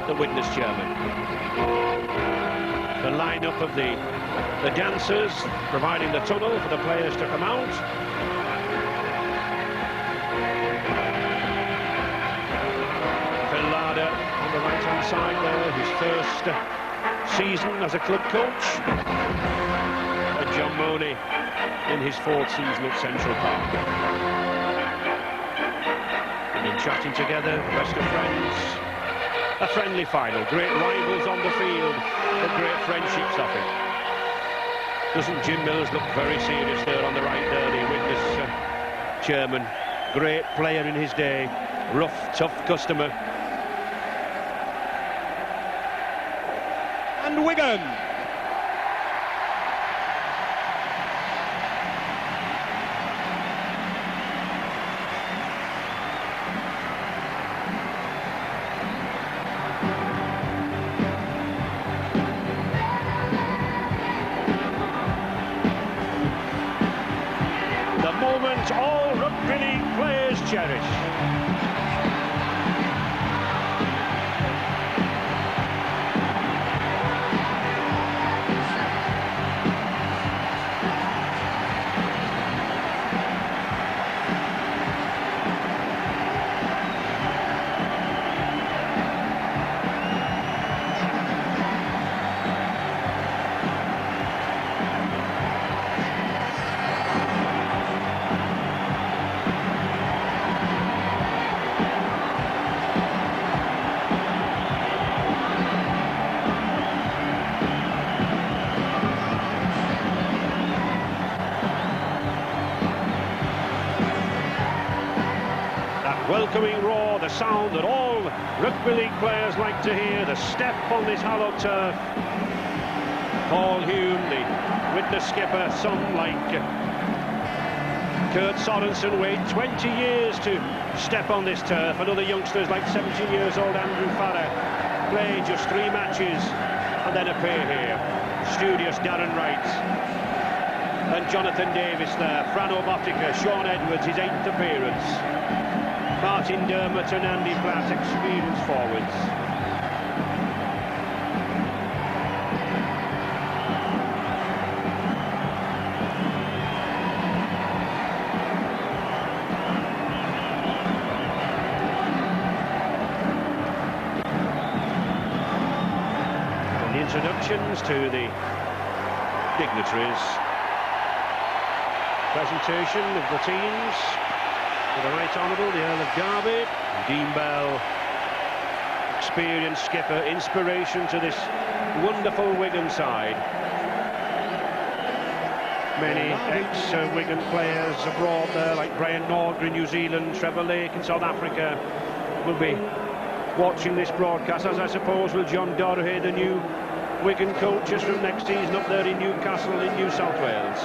the widnes chairman. The line-up of the dancers providing the tunnel for the players to come out. Phil Larder on the right-hand side there, his first season as a club coach. And John Money in his fourth season at Central Park. And in chatting together, best of friends. A friendly final, great rivals on the field, but great friendships off it. Doesn't Jim Mills look very serious there on the right there, the widnes chairman. Great player in his day, rough, tough customer. And Wigan! Moment all rugby league players cherish. Welcoming roar, the sound that all rugby league players like to hear, the step on this hallowed turf. Paul Hume, the widnes skipper, some like Kurt Sorensen wait 20 years to step on this turf, and other youngsters like 17 years old Andrew Farrer play just 3 matches and then appear here. Studious Darren Wright and Jonathan Davis there, Frano Botica, Sean Edwards, his 8th appearance. Martin Dermott and Andy Platt, experienced forwards. And the introductions to the dignitaries. Presentation of the teams. The Right Honourable, the Earl of Derby, Dean Bell, experienced skipper, inspiration to this wonderful Wigan side. Many ex-Wigan players abroad there, like Brian Nordgren in New Zealand, Trevor Lake in South Africa, will be watching this broadcast, as I suppose will John Dorhay, the new Wigan coaches from next season up there in Newcastle in New South Wales.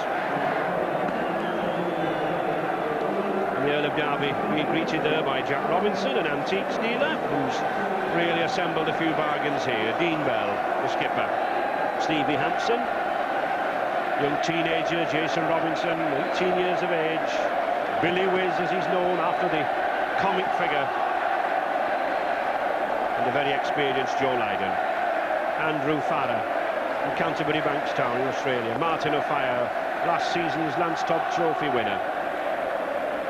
The Earl of Derby being greeted there by Jack Robinson, an antiques dealer who's really assembled a few bargains here. Dean Bell, the skipper. Stevie Hampson, young teenager. Jason Robinson, 18 years of age. Billy Wiz, as he's known after the comic figure. And the very experienced Joe Lydon. Andrew Farrer from Canterbury Bankstown in Australia. Martin O'Fire, last season's Lance Todd Trophy winner.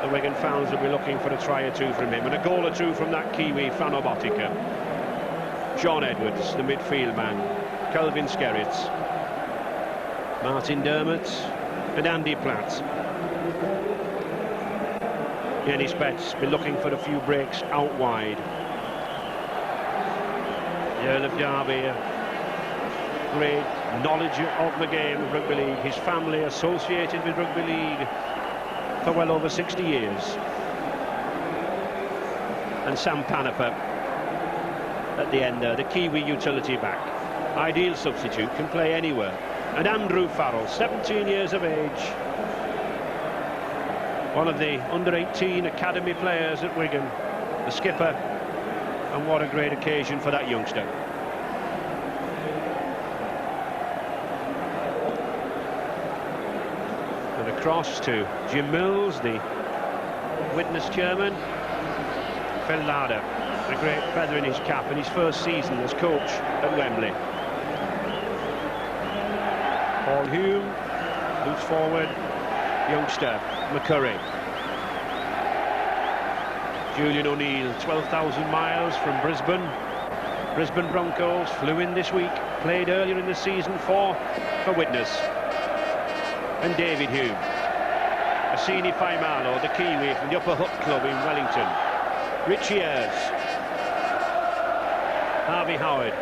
The Wigan fans will be looking for a try or two from him, and a goal or two from that Kiwi, Frano Botica. Sean Edwards, the midfield man. Kelvin Skerritt. Martin Dermott and Andy Platt. Jenny Spets be looking for a few breaks out wide. The Earl of Derby, great knowledge of the game of rugby league. His family associated with rugby league for well over 60 years. And Sam Panaper at the end there, the Kiwi utility back. Ideal substitute, can play anywhere. And Andrew Farrell, 17 years of age. One of the under-18 academy players at Wigan. The skipper. And what a great occasion for that youngster. Across to Jim Mills, the widnes chairman. Phil Larder a great feather in his cap in his first season as coach at Wembley. Paul Hume, loose forward, youngster, McCurry. Julian O'Neill, 12,000 miles from Brisbane. Brisbane Broncos, flew in this week, played earlier in the season for Widnes. And David Hume, Asini Faimalo, the Kiwi from the Upper Hutt Club in Wellington. Richie Ayres, Harvey Howard,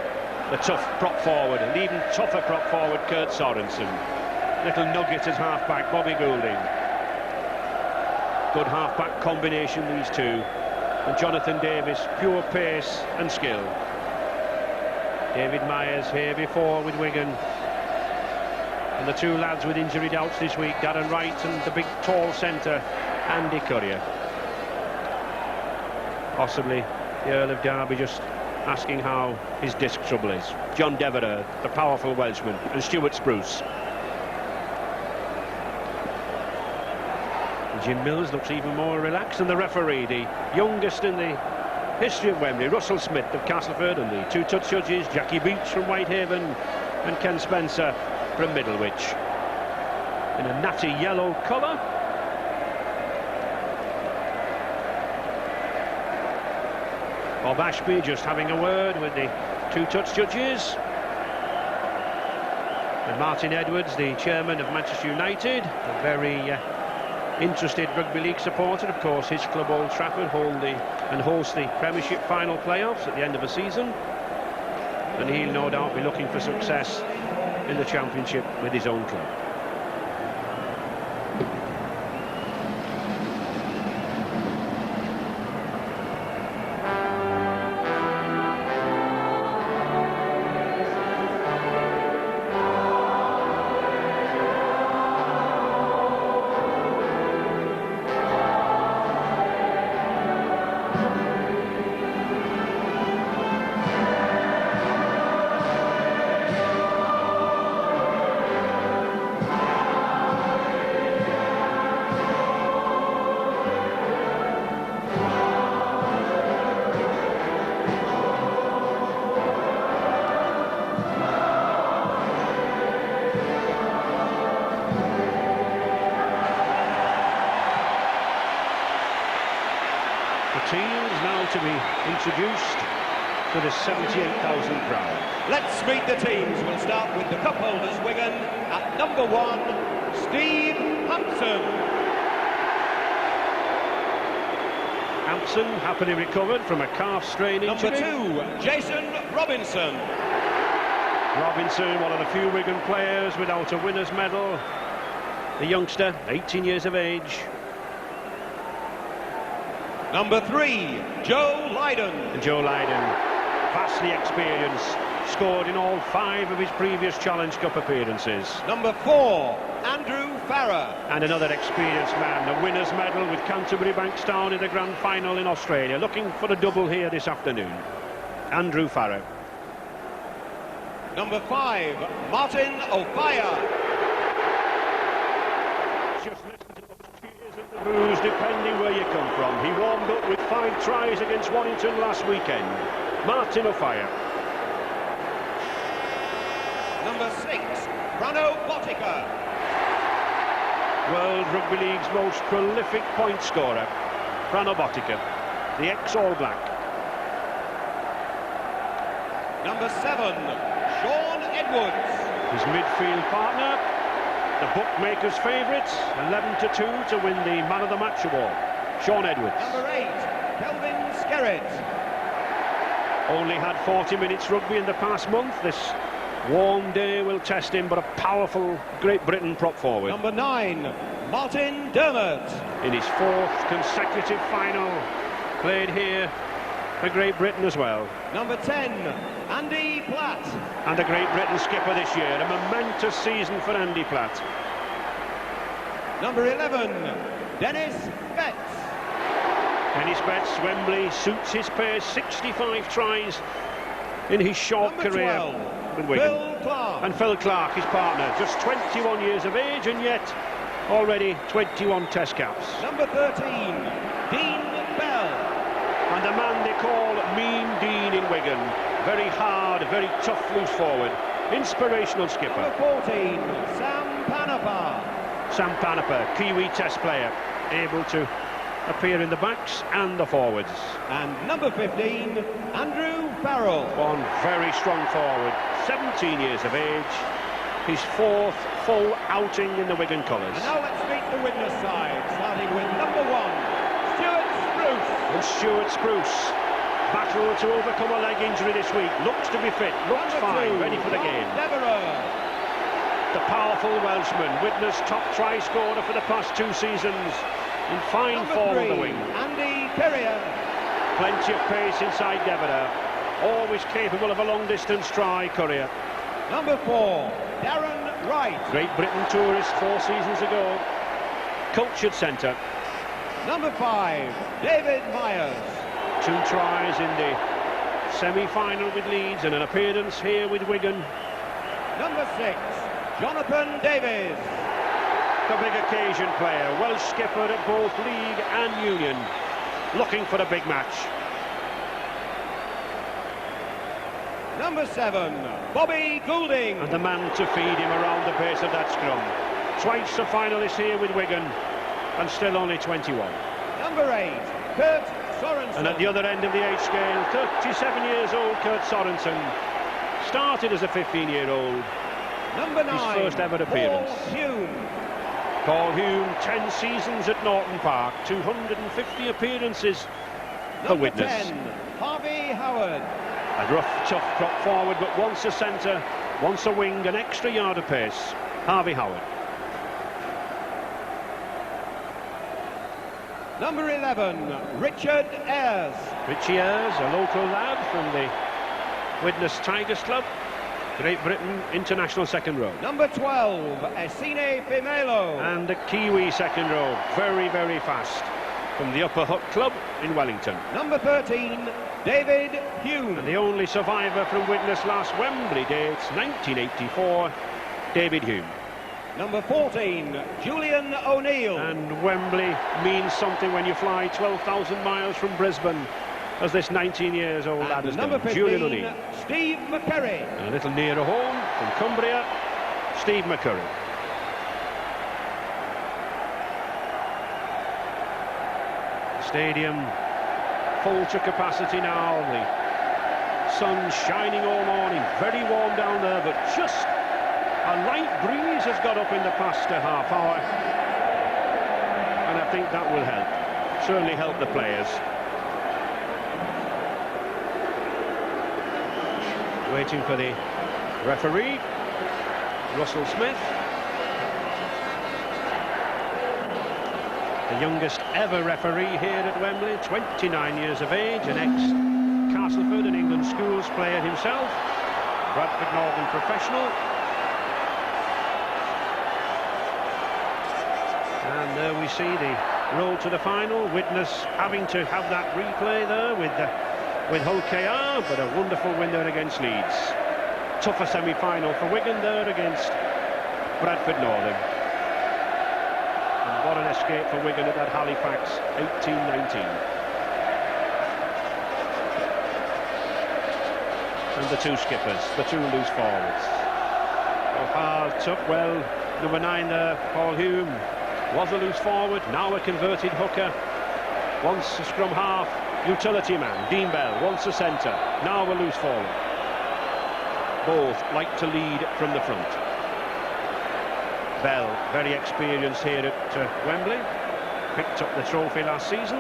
the tough prop forward, and even tougher prop forward Kurt Sorensen. Little nugget as half-back Bobby Goulding. Good half-back combination, these two. And Jonathan Davis, pure pace and skill. David Myers here before with Wigan. And the two lads with injury doubts this week, Darren Wright and the big tall centre, Andy Courier. Possibly the Earl of Derby just asking how his disc trouble is. John Devereux, the powerful Welshman, and Stuart Spruce. And Jim Mills looks even more relaxed than the referee, the youngest in the history of Wembley, Russell Smith of Castleford, and the two-touch judges, Jackie Beach from Whitehaven and Ken Spencer from Middlewich. In a natty yellow colour. Bob Ashby just having a word with the two-touch judges. And Martin Edwards, the chairman of Manchester United, a very interested rugby league supporter. Of course, his club Old Trafford host the Premiership final playoffs at the end of the season. And he'll no doubt be looking for success in the Championship with his own club. Teams now to be introduced to the 78,000 crowd. Let's meet the teams. We'll start with the cup holders, Wigan. At number 1, Steve Hampson. Hampson happily recovered from a calf strain injury. Number 2, Jason Robinson. Robinson, one of the few Wigan players without a winner's medal. The youngster, 18 years of age. Number 3, Joe Lydon. And Joe Lydon, vastly experienced, scored in all 5 of his previous Challenge Cup appearances. Number 4, Andrew Farrer. And another experienced man, a winner's medal with Canterbury Bankstown in the grand final in Australia, looking for a double here this afternoon. Andrew Farrer. Number 5, Martin Offiah. Just listen to those cheers and the boos, depending where you come from. He warmed up with 5 tries against Warrington last weekend. Martin Offiah. Number 6, Brano Botica. World Rugby League's most prolific point scorer, Brano Botica, the ex-All Black. Number 7, Sean Edwards. His midfield partner, the bookmakers' favourite, 11-2 to win the Man of the Match award, Sean Edwards. Number 8, Kelvin Skerritt. Only had 40 minutes rugby in the past month. This warm day will test him, but a powerful Great Britain prop forward. Number 9, Martin Dermott. In his 4th consecutive final, played here for Great Britain as well. Number 10, Andy Platt. And a Great Britain skipper this year, a momentous season for Andy Platt. Number 11, Dennis Betts. Dennis Betts, Wembley, suits his pace, 65 tries in his short Number career 12, with Wigan. Phil Clark. And Phil Clark, his partner, just 21 years of age and yet already 21 test caps. Number 13, Dean Bell. And the man they call Mean Dean in Wigan. Very hard, very tough loose forward. Inspirational skipper. Number 14, Sam Panapa. Sam Panapa, Kiwi test player, able to appear in the backs and the forwards. And number 15, Andrew Farrell. One very strong forward, 17 years of age. His fourth full outing in the Wigan colours. And now let's meet the witness side, starting with number 1, Stuart Spruce. And Stuart Spruce, battle to overcome a leg injury this week. Looks to be fit, looks Number fine, 2, ready for the game. Deborah. The powerful Welshman, Widnes top try scorer for the past 2 seasons. In fine Number form 3, of the wing. Andy Perrier. Plenty of pace inside Deborah. Always capable of a long-distance try, Courier. Number 4, Darren Wright. Great Britain tourist 4 seasons ago. Cultured centre. Number 5, David Myers. 2 tries in the semi-final with Leeds and an appearance here with Wigan. Number 6, Jonathan Davies. The big occasion player, Welsh skipper at both League and Union, looking for a big match. Number 7, Bobby Goulding. And the man to feed him around the base of that scrum. Twice a finalist here with Wigan, and still only 21. Number 8, Kurt Sorensen. And at the other end of the age scale, 37 years old Kurt Sorensen. Started as a 15-year-old. Number 9, his first ever appearance. Paul Hume. Paul Hume, 10 seasons at Norton Park, 250 appearances for Number Widnes. 10, Harvey Howard. A rough, tough prop forward, but once a centre, once a wing, an extra yard of pace. Harvey Howard. Number 11, Richard Ayres. Richie Ayres, a local lad from the Widnes Tigers Club. Great Britain international second row. Number 12, Esine Pimelo. And a Kiwi second row, very, very fast, from the Upper Hutt Club in Wellington. Number 13, David Hume. And the only survivor from Widnes last Wembley dates, 1984, David Hume. Number 14, Julian O'Neill. And Wembley means something when you fly 12,000 miles from Brisbane, as this 19 years old lad has number done. 15, Julian O'Neill. Steve McCurry. And a little nearer home from Cumbria, Steve McCurry. The stadium full to capacity now. The sun shining all morning, very warm down there, but just a light breeze has got up in the past half hour, and I think that will help, certainly help the players. Waiting for the referee, Russell Smith. The youngest ever referee here at Wembley, 29 years of age, an ex-Castleford and England schools player himself, Bradford Northern professional. And there we see the road to the final. Widnes having to have that replay there with Hull KR, but a wonderful win there against Leeds. Tougher semi-final for Wigan there against Bradford Northern. And what an escape for Wigan at that Halifax 18-19. And the 2 skippers, the 2 loose forwards. So far took, well, number 9 there, Paul Hume, was a loose forward, now a converted hooker. Once a scrum half, utility man, Dean Bell, once a centre, now a loose forward. Both like to lead from the front. Bell, very experienced here at Wembley, picked up the trophy last season.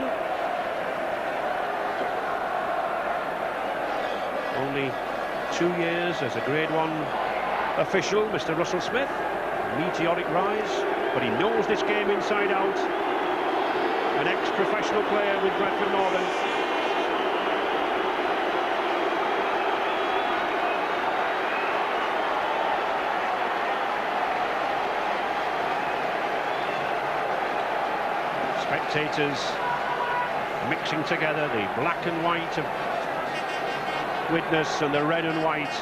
Only 2 years as a Grade 1 official, Mr. Russell Smith. Meteoric rise, but he knows this game inside out. An ex-professional player with Bradford Northern. Spectators mixing together the black and white of Widnes and the red and white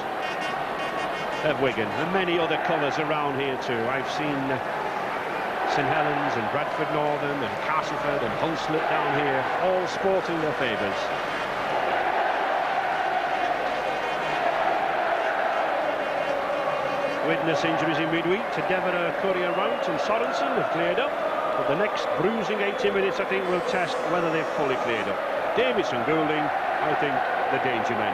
of Wigan, and many other colours around here too. I've seen St Helens and Bradford Northern and Castleford and Hunslet down here, all sporting their favours. Widnes injuries in midweek to Devereux, Courier, Rout and Sorensen have cleared up. But the next bruising 80 minutes, I think, will test whether they've fully cleared up. Davidson, Goulding, I think, the danger men.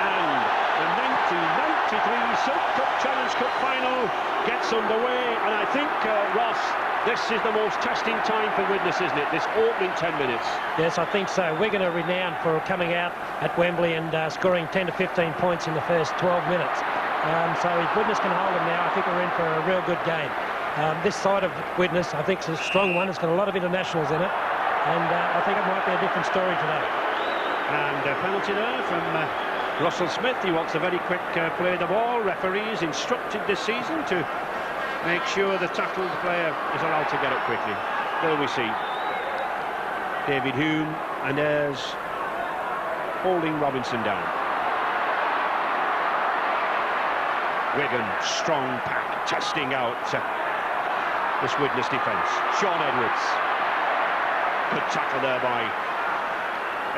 And the 1993 Silk Cup Challenge Cup final gets underway. And I think, Ross, this is the most testing time for Widnes, isn't it? This opening 10 minutes. Yes, I think so. Wigan are renowned for coming out at Wembley and scoring 10 to 15 points in the first 12 minutes. So if Widnes can hold them now, I think we're in for a real good game. This side of Widnes, I think, is a strong one. It's got a lot of internationals in it. And I think it might be a different story today. And a penalty there from Russell Smith. He wants a very quick play of the ball. Referees instructed this season to make sure the tackled player is allowed to get up quickly. There we see David Hume, and there's holding Robinson down. Wigan, strong pack, testing out this Widnes defence. Sean Edwards. Good tackle there by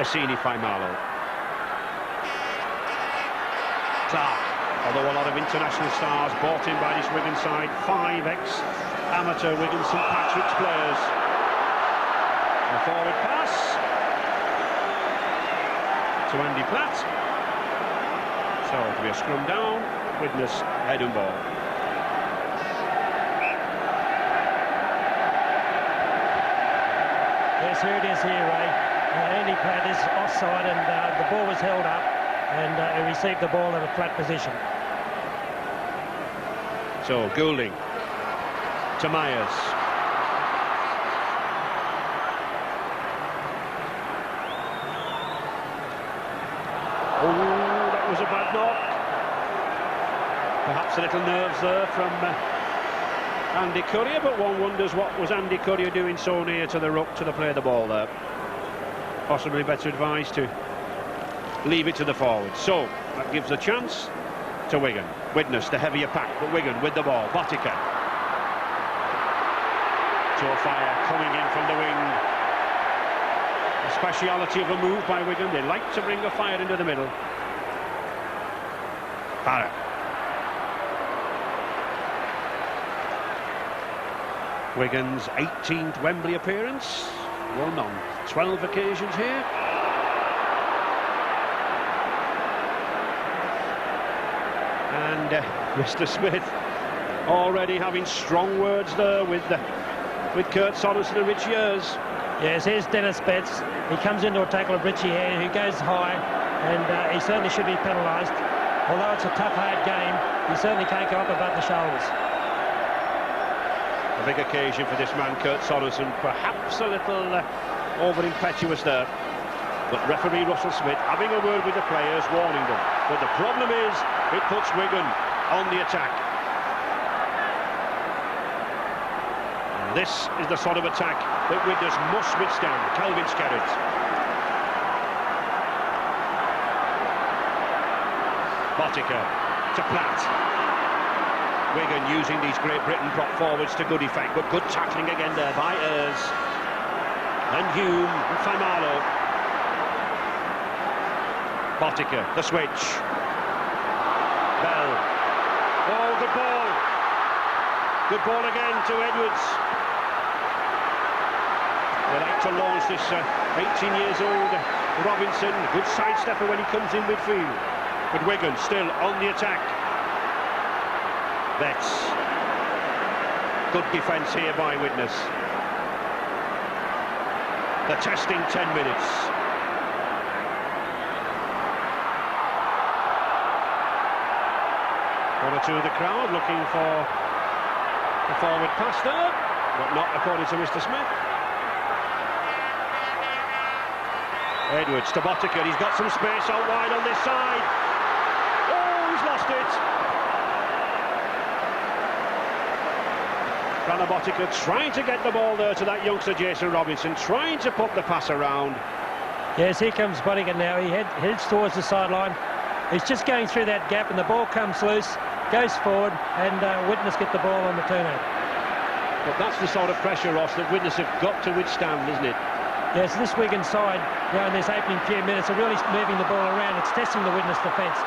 Essini Faimalo. Clark. Although a lot of international stars bought in by this Wigan side, 5 ex-amateur Wigan St Patrick's players. A forward pass to Andy Platt. So it'll be a scrum down, Widnes head and ball. Yes, here it is here, Ray. Andy Platt is offside and the ball was held up and he received the ball in a flat position. So Goulding to Myers. Oh, that was a bad knock. Perhaps a little nerves there from Andy Courier, but one wonders what was Andy Courier doing so near to the ruck to the play of the ball there. Possibly better advised to leave it to the forward. So that gives a chance to Wigan. Widnes, the heavier pack, but Wigan with the ball. Botica. Fire coming in from the wing. A speciality of a move by Wigan. They like to bring a fire into the middle. Farah. Wigan's 18th Wembley appearance. Won on 12 occasions here. And Mr. Smith already having strong words there with Kurt Sorensen and Rich Years. Yes, here's Dennis Betts. He comes into a tackle of Richie here, who goes high, and he certainly should be penalised. Although it's a tough, hard game, he certainly can't go up above the shoulders. A big occasion for this man, Kurt Sorensen. Perhaps a little over-impetuous there. But referee Russell Smith having a word with the players, warning them. But the problem is, it puts Wigan on the attack. And this is the sort of attack that Widnes must withstand. Kelvin Skerritt. Botica to Platt. Wigan using these Great Britain prop forwards to good effect, but good tackling again there by Ayres. And Hume and Faimalo. Botica, the switch. Bell. Oh, good ball. Good ball again to Edwards. They like to launch this 18 years old Robinson. Good sidestepper when he comes in midfield. But Wigan still on the attack. Betts. Good defence here by Widnes. The testing 10 minutes. One or two of the crowd looking for a forward pass there, but not according to Mr. Smith. Edwards to Botica. He's got some space out wide on this side. Oh, he's lost it. Rana Botica trying to get the ball there to that youngster Jason Robinson, trying to put the pass around. Yes, here comes Botica now. He heads towards the sideline. He's just going through that gap and the ball comes loose, goes forward, and Widnes get the ball on the turnover. But that's the sort of pressure, Ross, that Widnes have got to withstand, isn't it? Yes, this Wigan side, in this opening few minutes, are really moving the ball around. It's testing the Widnes defence.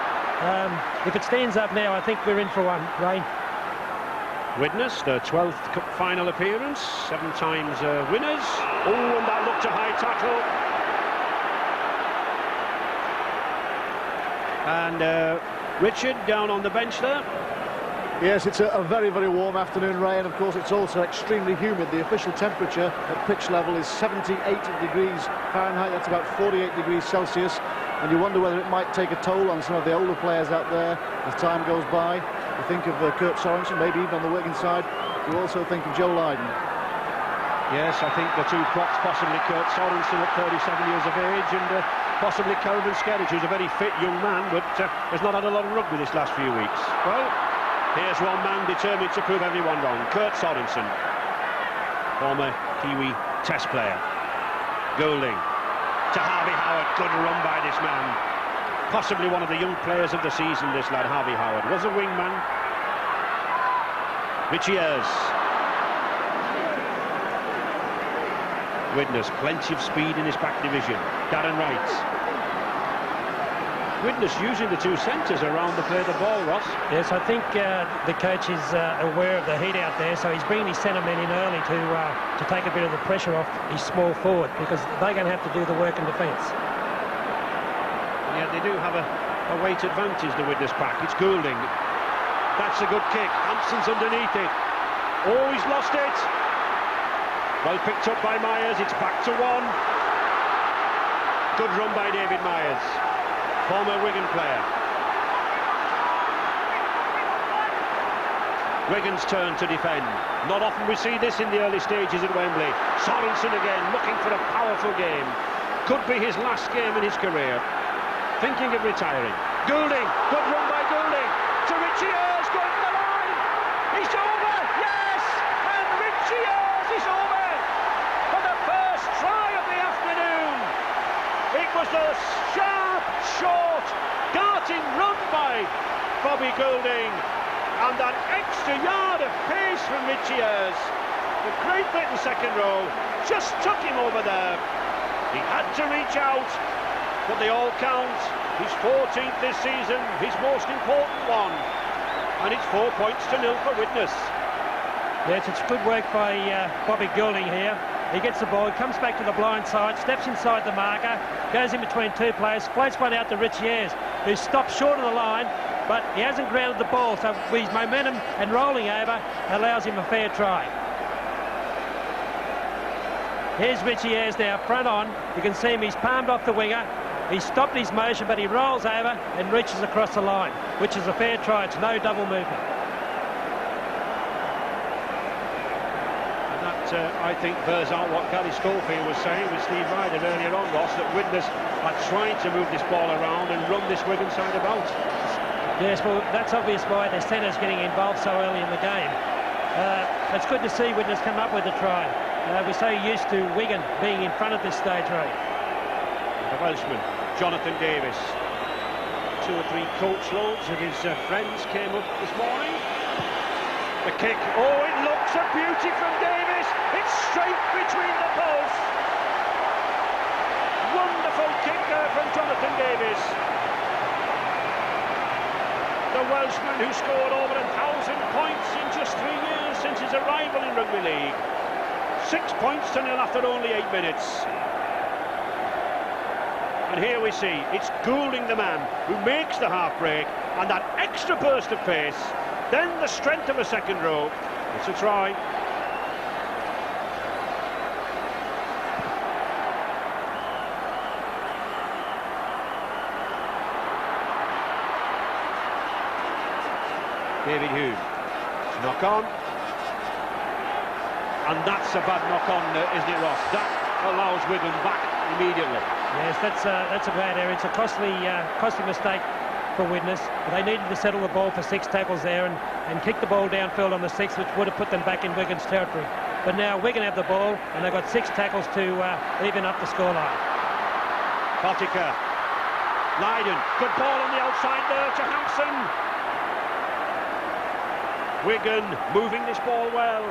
If it stands up now, I think we're in for one, Ray. Widnes, their 12th cup final appearance, 7 times winners. Oh, and that looked a high tackle. And Richard down on the bench there. Yes, it's a very, very warm afternoon, Ray, and of course it's also extremely humid. The official temperature at pitch level is 78 degrees Fahrenheit, that's about 48 degrees Celsius, and you wonder whether it might take a toll on some of the older players out there as time goes by. You think of Kurt Sorensen, maybe even on the Wigan side. You also think of Joe Lydon. Yes, I think the two props, possibly Kurt Sorensen at 37 years of age, and possibly Kelvin Skerridge, who's a very fit young man, but has not had a lot of rugby this last few weeks. Well, here's one man determined to prove everyone wrong. Kurt Sorensen, former Kiwi Test player. Goulding to Harvey Howard. Good run by this man. Possibly one of the young players of the season, this lad, Harvey Howard. Was a wingman. Richie Ayres. Widnes, plenty of speed in his back division. Darren Wright. Widnes using the two centres around to play the ball, Ross. Yes, I think the coach is aware of the heat out there, so he's bringing his centre men in early to take a bit of the pressure off his small forward, because they're going to have to do the work in defence. Yeah, they do have a weight advantage, the Widnes pack. It's Goulding. That's a good kick. Hampson's underneath it. Oh, he's lost it. Well picked up by Myers. It's back to 1. Good run by David Myers, former Wigan player. Wigan's turn to defend. Not often we see this in the early stages at Wembley. Sorensen again, looking for a powerful game. Could be his last game in his career. Thinking of retiring. Goulding, good run by Goulding. To Richie Ayres, going to the line. He's over, yes! And Richie Ayres is over for the first try of the afternoon. It was a sharp, short, darting run by Bobby Goulding. And that extra yard of pace from Richie Ayres. The Great Britain second row just took him over there. He had to reach out, but they all count. He's 14th this season, his most important one. And it's 4 points to 0 for Widnes. Yes, it's good work by Bobby Goulding here. He gets the ball, comes back to the blind side, steps inside the marker, goes in between two players, floats one out to Richie Ayres, who stops short of the line, but he hasn't grounded the ball, so his momentum and rolling over allows him a fair try. Here's Richie Ayres now, front on. You can see him, he's palmed off the winger. He's stopped his motion, but he rolls over and reaches across the line, which is a fair try. It's no double movement. I think bears out what Gary Schofield was saying with Steve Ryder earlier on, Ross, that Widnes are trying to move this ball around and run this Wigan side about. Yes, well, that's obvious why the centre's getting involved so early in the game. It's good to see Widnes come up with a try. We're so used to Wigan being in front at this stage, Ray. The Welshman, Jonathan Davis. 2 or 3 coach loads of his friends came up this morning. The kick, oh, it looks a beauty from Davis. It's straight between the posts. Wonderful kick there from Jonathan Davis. The Welshman who scored over 1,000 points in just 3 years since his arrival in Rugby League. 6 points to 0 after only 8 minutes. And here we see, it's Goulding the man who makes the half break, and that extra burst of pace, then the strength of a second row. It's a try. David Hughes, knock on. And that's a bad knock on, isn't it, Ross? That allows Wigan back immediately. Yes, that's a bad area. It's a costly mistake for Widnes. They needed to settle the ball for 6 tackles there and kick the ball downfield on the 6th, which would have put them back in Wigan's territory. But now Wigan have the ball, and they've got 6 tackles to even up the scoreline. Pottiker, Lydon, good ball on the outside there to Hampson. Wigan moving this ball well.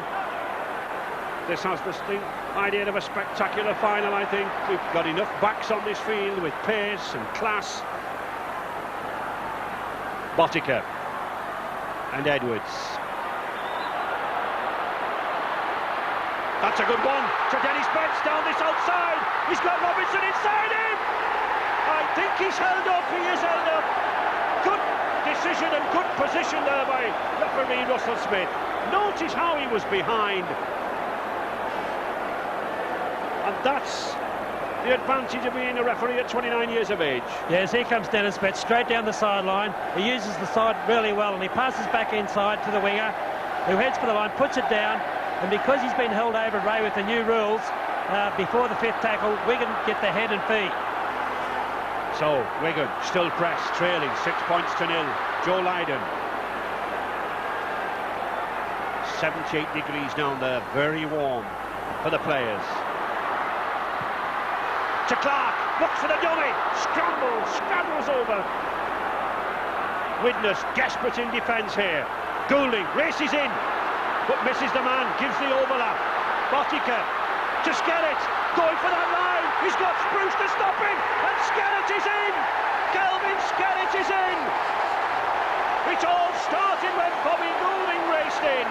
This has the idea of a spectacular final, I think. We've got enough backs on this field with pace and class. Botica and Edwards. That's a good one to Dennis Betts down this outside. He's got Robinson inside him. I think he's held up. He is held up. Good decision and good position there by referee Russell Smith. Notice how he was behind. And that's the advantage of being a referee at 29 years of age. Yes, here comes Dennis Betts straight down the sideline. He uses the side really well, and he passes back inside to the winger, who heads for the line, puts it down, and because he's been held over, Ray, with the new rules, before the fifth tackle, Wigan get the head and feet. So, Wigan still pressed, trailing 6 points to 0. Joe Lydon. 78 degrees down there, very warm for the players. To Clark, looks for the dummy, scrambles over. Widnes desperate in defence here. Goulding races in, but misses the man, gives the overlap. Botica to Skerritt, going for that line. He's got Spruce to stop him, and Skerritt is in. Kelvin Skerritt is in. It all started when Bobby Goulding raced in.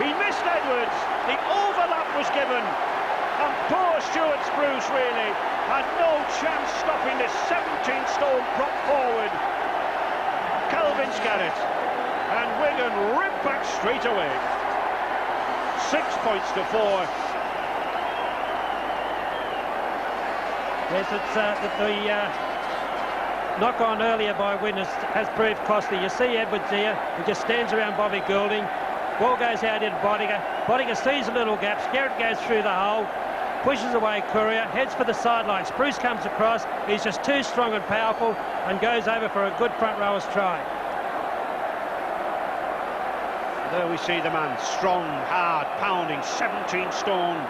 He missed Edwards, the overlap was given, and poor Stuart Spruce really had no chance stopping this 17-stone prop forward. Kelvin Skerritt, and Wigan ripped back straight away. 6 points to 4. Yes, it's the knock on earlier by Widnes has proved costly. You see Edwards here, he just stands around Bobby Goulding. Ball goes out into Botica. Botica sees a little gap. Skerritt goes through the hole, pushes away Courier, heads for the sideline. Spruce comes across. He's just too strong and powerful and goes over for a good front rower's try. There we see the man, strong, hard, pounding, 17 stone.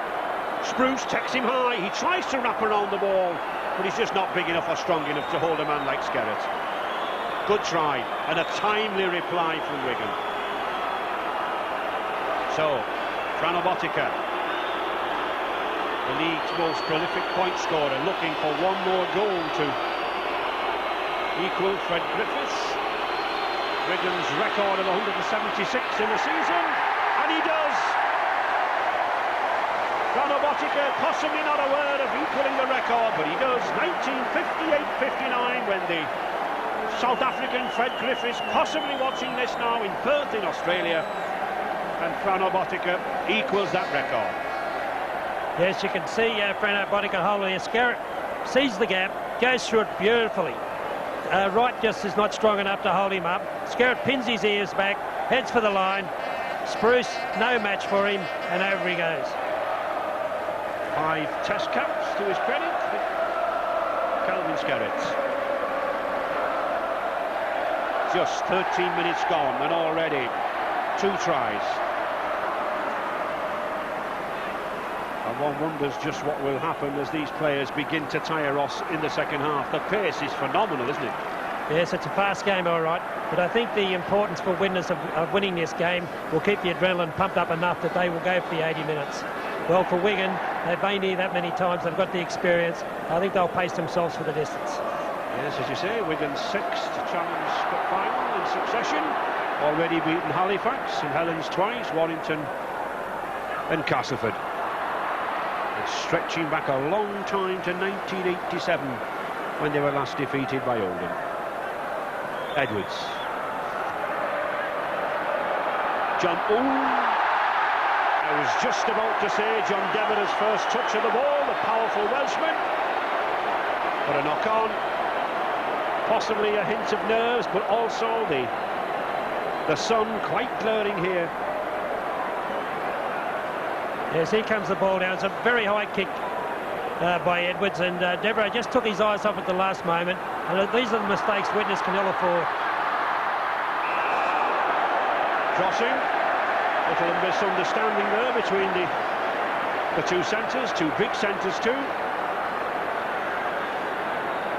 Spruce takes him high. He tries to wrap around the ball, but he's just not big enough or strong enough to hold a man like Skerritt. Good try and a timely reply from Wigan. So, Frano Botica, the league's most prolific point scorer, looking for one more goal to equal Fred Griffiths, Wigan's record of 176 in the season, and he does. Frano Botica possibly not aware of equaling the record, but he does. 1958-59 when the South African Fred Griffiths, possibly watching this now in Perth in Australia, and Frano Botica equals that record. Yes, you can see Frano Botica holding a Skerritt, sees the gap, goes through it beautifully. Wright just is not strong enough to hold him up. Skerritt pins his ears back, heads for the line. Spruce, no match for him, and over he goes. 5 test caps to his credit, Kelvin Skerritt. Just 13 minutes gone and already 2 tries. And one wonders just what will happen as these players begin to tire us in the second half. The pace is phenomenal, isn't it? Yes, it's a fast game, all right, but I think the importance for Widnes of winning this game will keep the adrenaline pumped up enough that they will go for the 80 minutes. Well, for Wigan, they've been here that many times, they've got the experience. I think they'll pace themselves for the distance. Yes, as you say, Wigan's 6th Challenge Cup final in succession. Already beaten Halifax, St Helens twice, Warrington and Castleford. And stretching back a long time to 1987 when they were last defeated by Oldham. Edwards. John, I was just about to say John Devereux's first touch of the ball, the powerful Welshman. But a knock-on. Possibly a hint of nerves, but also the sun quite glaring here. Yes, here comes the ball down. It's a very high kick by Edwards, and Devereux just took his eyes off at the last moment. And these are the mistakes Widnes can ill afford. Crossing. Little misunderstanding there between the two centres, two big centres too.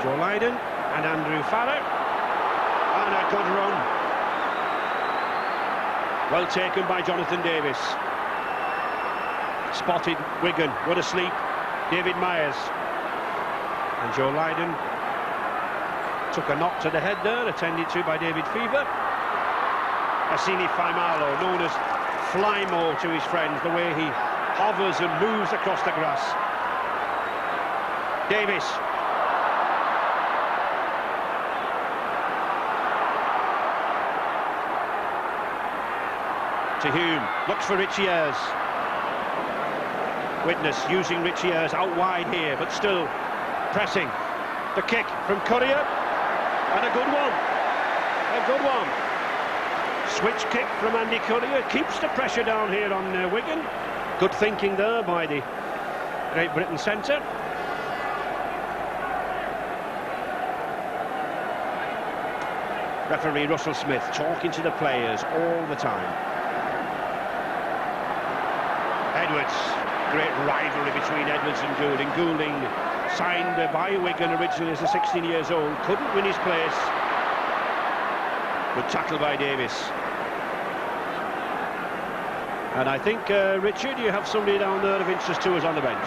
Joe Lydon and Andrew Farrer. And a good run. Well taken by Jonathan Davis. spotted Wigan. Would asleep. David Myers. And Joe Lydon took a knock to the head there, attended to by David Fever. Assini Faimalo, known as Flymo to his friends, the way he hovers and moves across the grass. Davis. To Hume, looks for Richie Ayres. Widnes using Richie Ayres out wide here, but still pressing. The kick from Courier, and a good one. A good one. Switch kick from Andy Courier, keeps the pressure down here on Wigan. Good thinking there by the Great Britain centre. Referee Russell Smith talking to the players all the time. Edwards, great rivalry between Edwards and Goulding. Goulding signed by Wigan originally as a 16 years old, couldn't win his place. Good tackle by Davis. And I think, Richard, you have somebody down there of interest to us on the bench.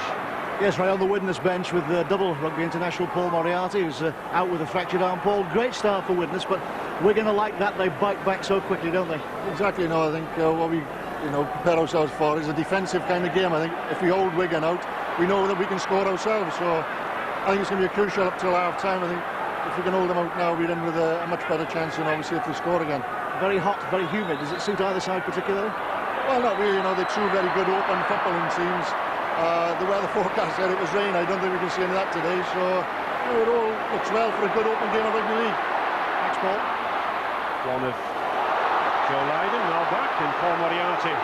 Yes, right on the Widnes bench with the double rugby international Paul Moriarty, who's out with a fractured arm. Paul, great start for Widnes, but Wigan are like that, they bite back so quickly, don't they? Exactly, no, I think what we prepare ourselves for is a defensive kind of game. I think if we hold Wigan out, we know that we can score ourselves, so I think it's going to be crucial up till half time. I think if we can hold them out now, we're in with a much better chance, and obviously if they score again. Very hot, very humid. Does it suit either side particularly? Well, not really, they're two very good open footballing teams. The weather forecast said it was rain. I don't think we can see any of that today, so it all looks well for a good open game of rugby league. Thanks, Paul. One of Joe Lydon now back, and Paul Moriarty,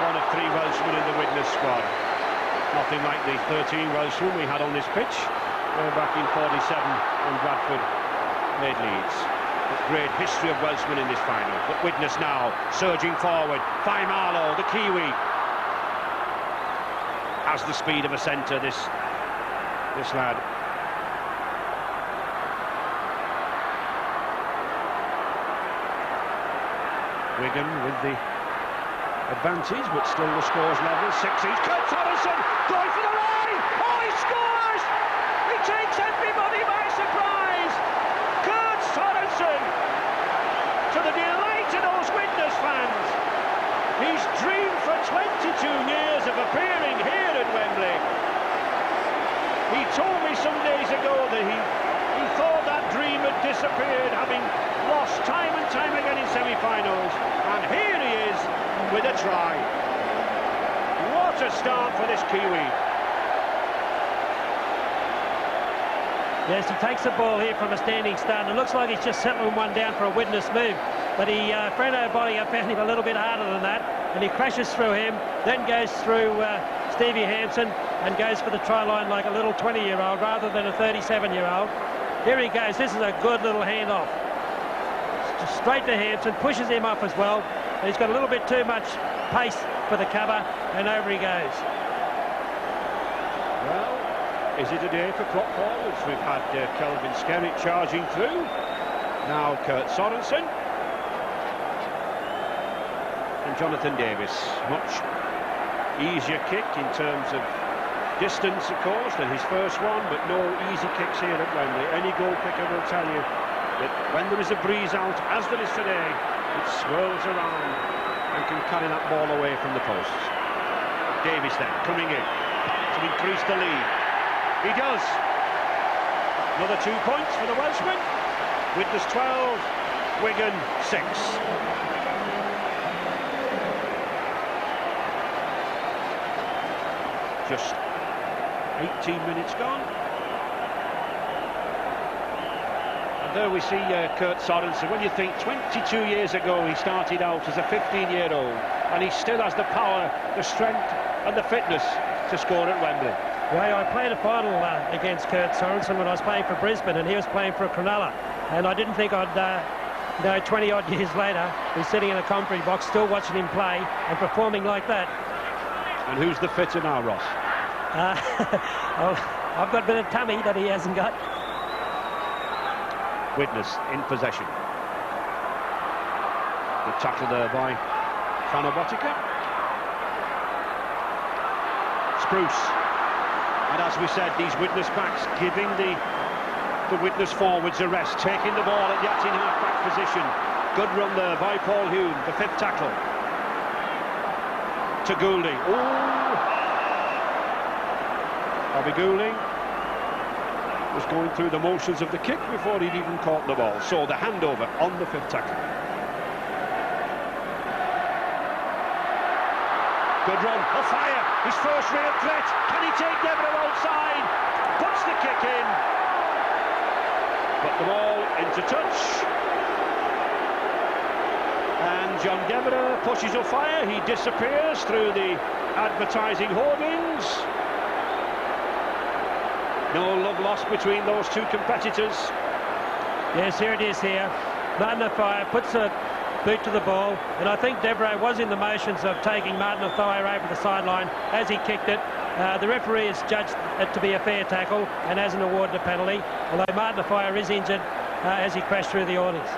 one of 3 Welshmen in the Widnes squad. Nothing like the 13 Welshmen we had on this pitch back in 47 when Bradford made Leeds. Great history of Welshmen in this final. But Widnes now surging forward. Faimalo, the Kiwi, has the speed of a centre. This lad. Wigan with the advantage, but still the scores level. 6-each. Kurt Sorensen going for the line. Oh, he scores! He takes everybody by surprise. Kurt Sorensen, to the delight of those Widnes fans. He's dreamed for 22 years of appearing here at Wembley. He told me some days ago that he thought that dream had disappeared, having lost time and time again in semi-finals, and here he is with a try. What a start for this Kiwi. Yes, he takes the ball here from a standing start, and it looks like he's just settling one down for a Widnes move. But Fred O'Body found him a little bit harder than that, and he crashes through him, then goes through Stevie Hampson, and goes for the try line like a little 20-year-old rather than a 37-year-old. Here he goes. This is a good little handoff. Just straight to Hampson, pushes him off as well. And he's got a little bit too much pace for the cover, and over he goes. Well, is it a day for prop forwards? We've had Kelvin Skerritt charging through. Now Kurt Sorensen. And Jonathan Davis. Much easier kick in terms of distance, of course, than his first one, but no easy kicks here at Wembley. Any goal kicker will tell you that when there is a breeze out, as there is today, it swirls around and can carry that ball away from the posts. Davis then coming in to increase the lead. He does. Another 2 points for the Welshman. Widnes 12, Wigan 6. Just 18 minutes gone. And there we see Kurt Sorensen. When you think 22 years ago he started out as a 15-year-old, and he still has the power, the strength and the fitness to score at Wembley. Well, I played a final against Kurt Sorensen when I was playing for Brisbane, and he was playing for Cronulla. And I didn't think I'd, 20-odd years later, be sitting in a commentary box still watching him play and performing like that. And who's the fitter now, Ross? Well, I've got a bit of tummy that he hasn't got. Widnes in possession. Good tackle there by Fanobotica. Spruce. And as we said, these Widnes backs giving the Widnes forwards a rest, taking the ball at the acting half-back position. Good run there by Paul Hume, the 5th tackle. To Goulding. Oh! Bobby Goulding was going through the motions of the kick before he'd even caught the ball. So the handover on the 5th tackle. Good run, O'Fire, his first real threat. Can he take Devereux outside? Puts the kick in. Put the ball into touch. And John Devereux pushes O'Fire. He disappears through the advertising hoardings. No love lost between those two competitors. Yes, here it is here. Martin O'Fire puts a boot to the ball, and I think Devereux was in the motions of taking Martin O'Fire over the sideline as he kicked it. The referee has judged it to be a fair tackle and hasn't awarded a penalty, although Martin O'Fire is injured as he crashed through the awnings.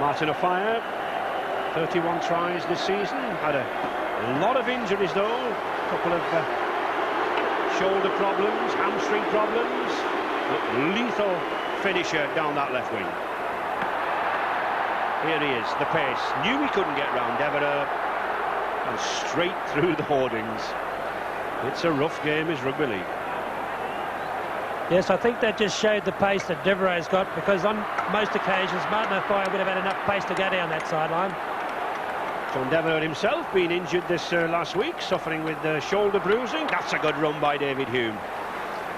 Martin O'Fire, 31 tries this season, had a lot of injuries though, a couple of shoulder problems, hamstring problems, but lethal finisher down that left wing. Here he is, the pace. Knew he couldn't get round Devereux, and straight through the hoardings. It's a rough game, is rugby league. Yes, I think that just showed the pace that Devereux's got, because on most occasions Martin O'Fire would have had enough pace to go down that sideline. John Devereux himself been injured this last week, suffering with shoulder bruising. That's a good run by David Hume.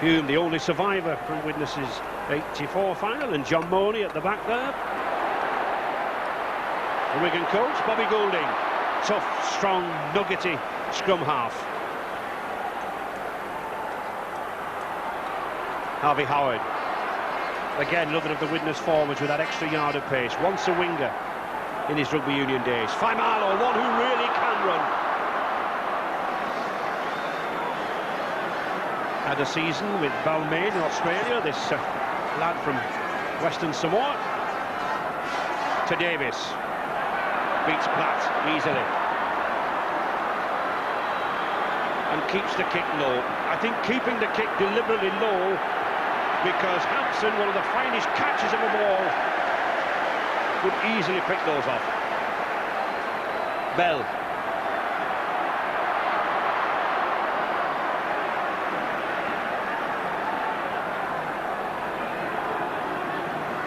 Hume, the only survivor from Widnes's '84 final, and John Money at the back there. The Wigan coach, Bobby Goulding. Tough, strong, nuggety scrum half. Harvey Howard. Again, another of the Widnes forwards with that extra yard of pace. Once a winger in his rugby union days. Faimalo, one who really can run. Had a season with Balmain in Australia, this lad from Western Samoa. To Davis. Beats Platt easily. And keeps the kick low. I think keeping the kick deliberately low, because Hampson, one of the finest catches of them all, would easily pick those off. Bell.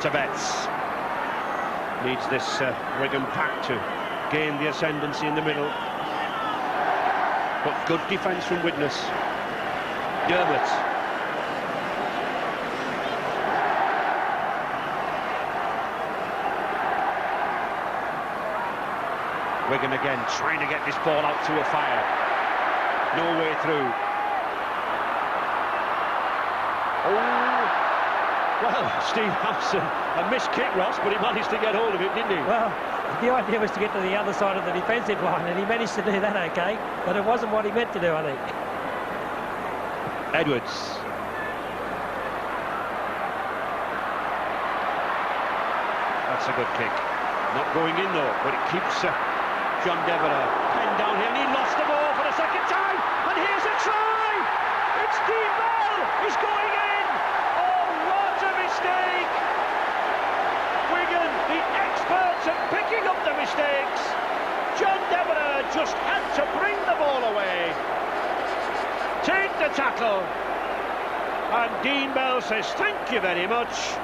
To Betts. Needs this Wigan pack to gain the ascendancy in the middle. But good defence from Widnes. Dermott. Wigan again trying to get this ball out to O'Fire. No way through. Oh, well, Steve Hampson, a missed kick, Ross, but he managed to get hold of it, didn't he? Well, the idea was to get to the other side of the defensive line, and he managed to do that okay, but it wasn't what he meant to do, I think. Edwards. That's a good kick. Not going in though, but it keeps John Devereux penned down here, and he lost the ball for the second time, and here's a try! It's Dean Bell! He's going in! Oh, what a mistake! Wigan, the experts at picking up the mistakes. John Devereux just had to bring the ball away. Take the tackle. And Dean Bell says, thank you very much.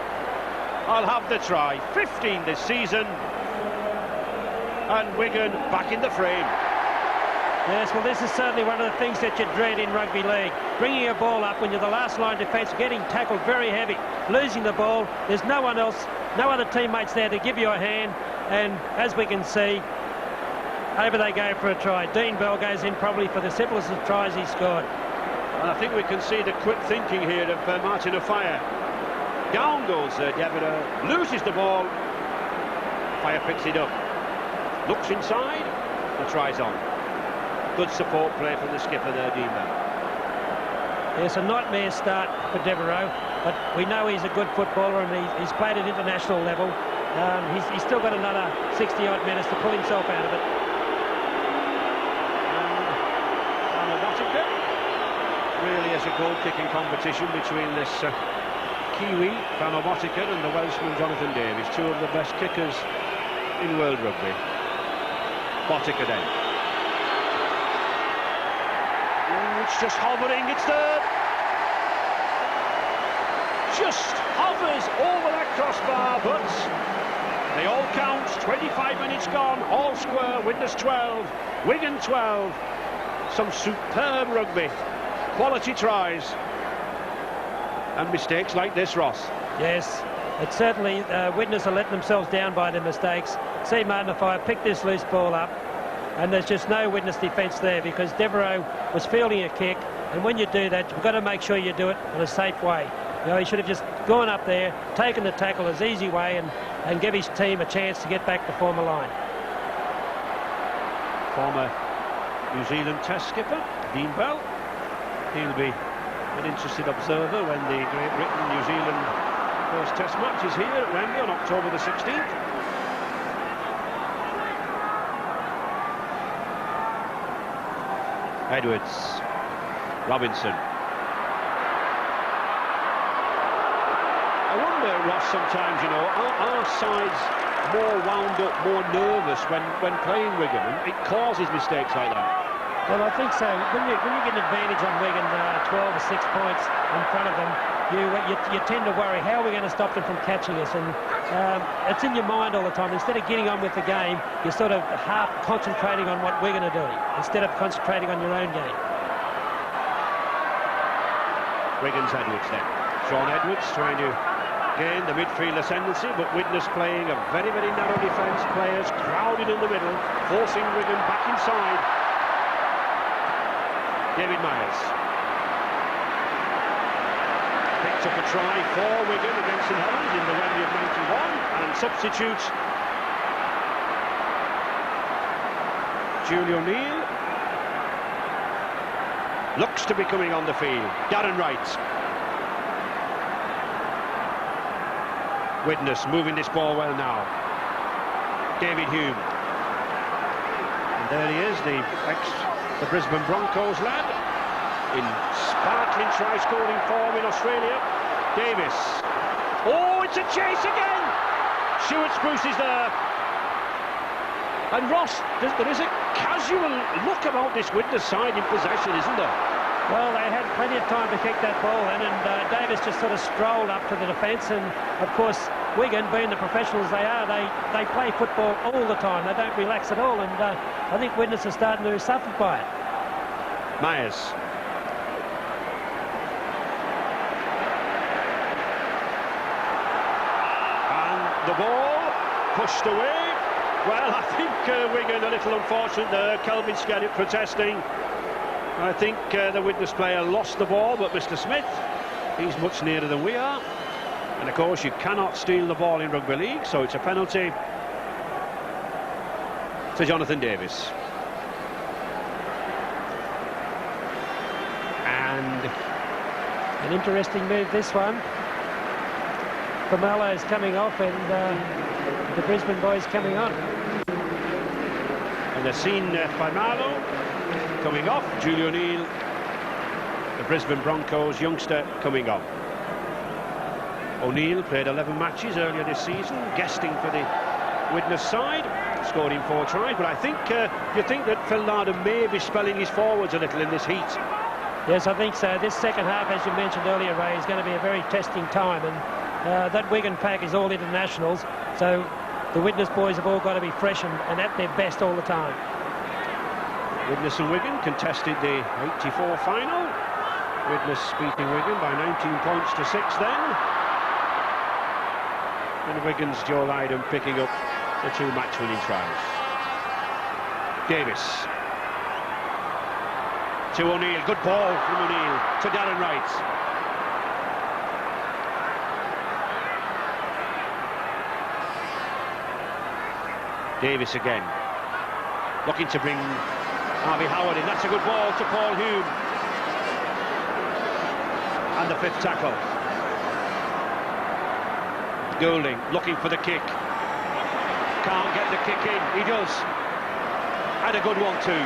I'll have the try. 15 this season. And Wigan back in the frame. Yes, well, this is certainly one of the things that you dread in rugby league. Bringing a ball up when you're the last line defence, getting tackled very heavy, losing the ball. There's no one else, no other teammates there to give you a hand. And as we can see, over they go for a try. Dean Bell goes in probably for the simplest of tries he scored. And I think we can see the quick thinking here of Martin O'Fire. Down goes Devereux, loses the ball. O'Fire picks it up. Looks inside, the try's on. Good support play from the skipper there, Dean Bell. It's a nightmare start for Devereux, but we know he's a good footballer and he's played at international level. He's still got another 60-odd minutes to pull himself out of it. And what a really as a goal-kicking competition between this Kiwi, Fano Botica, and the Welshman, Jonathan Davies, two of the best kickers in world rugby. Botica then. Ooh, it's just hovering, it's there! Just hovers over that crossbar, but they all count. 25 minutes gone, all square. Widnes 12, Wigan 12. Some superb rugby, quality tries, and mistakes like this, Ross. Yes, it's certainly Widnes are letting themselves down by their mistakes. See Martin Afire pick this loose ball up, and there's just no Widnes defence there because Devereaux was fielding a kick, and when you do that, you've got to make sure you do it in a safe way. You know, he should have just gone up there, taken the tackle as easy way, and give his team a chance to get back to form a line. Former New Zealand Test skipper, Dean Bell. He'll be an interested observer when the Great Britain-New Zealand first Test match is here at Wembley on October the 16th. Edwards, Robinson. I wonder, Ross, sometimes, you know, our side's more wound up, more nervous when playing Wigan, and it causes mistakes like that. Well, I think so. When you get an advantage on Wigan, 12 or 6 points in front of them, you tend to worry, how are we going to stop them from catching us? And it's in your mind all the time. Instead of getting on with the game, you're sort of half concentrating on what Wigan are doing, instead of concentrating on your own game. Wigan's Edwards then. Sean Edwards trying to gain the midfield ascendancy, but Widnes playing a very, very narrow defence. Players crowded in the middle, forcing Wigan back inside. David Myers picked up a try for Wigan against St Helens in the Wembley of 91, and substitutes Julie O'Neill looks to be coming on the field. Darren Wright. Widnes moving this ball well now. David Hume. And there he is, the Brisbane Broncos lad, in sparkling try-scoring form in Australia. Davis. Oh, it's a chase again! Stuart Spruce is there. And Ross, there is a casual look about this Widnes side in possession, isn't there? Well, they had plenty of time to kick that ball in, and Davis just sort of strolled up to the defence, and of course Wigan, being the professionals they are, they play football all the time. They don't relax at all, and I think Widnes are starting to suffer by it. Myers. And the ball pushed away. Well, I think Wigan a little unfortunate there. Kelvin Skerritt protesting. I think the Widnes player lost the ball, but Mr. Smith, he's much nearer than we are. And of course, you cannot steal the ball in rugby league, so it's a penalty to Jonathan Davis. And an interesting move, this one. Pomalo's coming off, and the Brisbane boys coming on. And the scene by Marlow coming off. Julie O'Neill, the Brisbane Broncos youngster, coming on. O'Neill played 11 matches earlier this season, guesting for the Widnes side, scoring 4 tries. But I think you think that Phil Larder may be spelling his forwards a little in this heat. Yes, I think so. This second half, as you mentioned earlier, Ray, is going to be a very testing time, and that Wigan pack is all internationals, so the Widnes boys have all got to be fresh and at their best all the time. Widnes and Wigan contested the 84 final. Widnes beating Wigan by 19 points to 6 then. And Wigan's Joe Lydon picking up the 2 match-winning tries. Davis. To O'Neill. Good ball from O'Neill to Darren Wright. Davis again. Looking to bring Harvey Howard in. That's a good ball to Paul Hume. And the 5th tackle. Goulding looking for the kick. Can't get the kick in. He does. Had a good one too.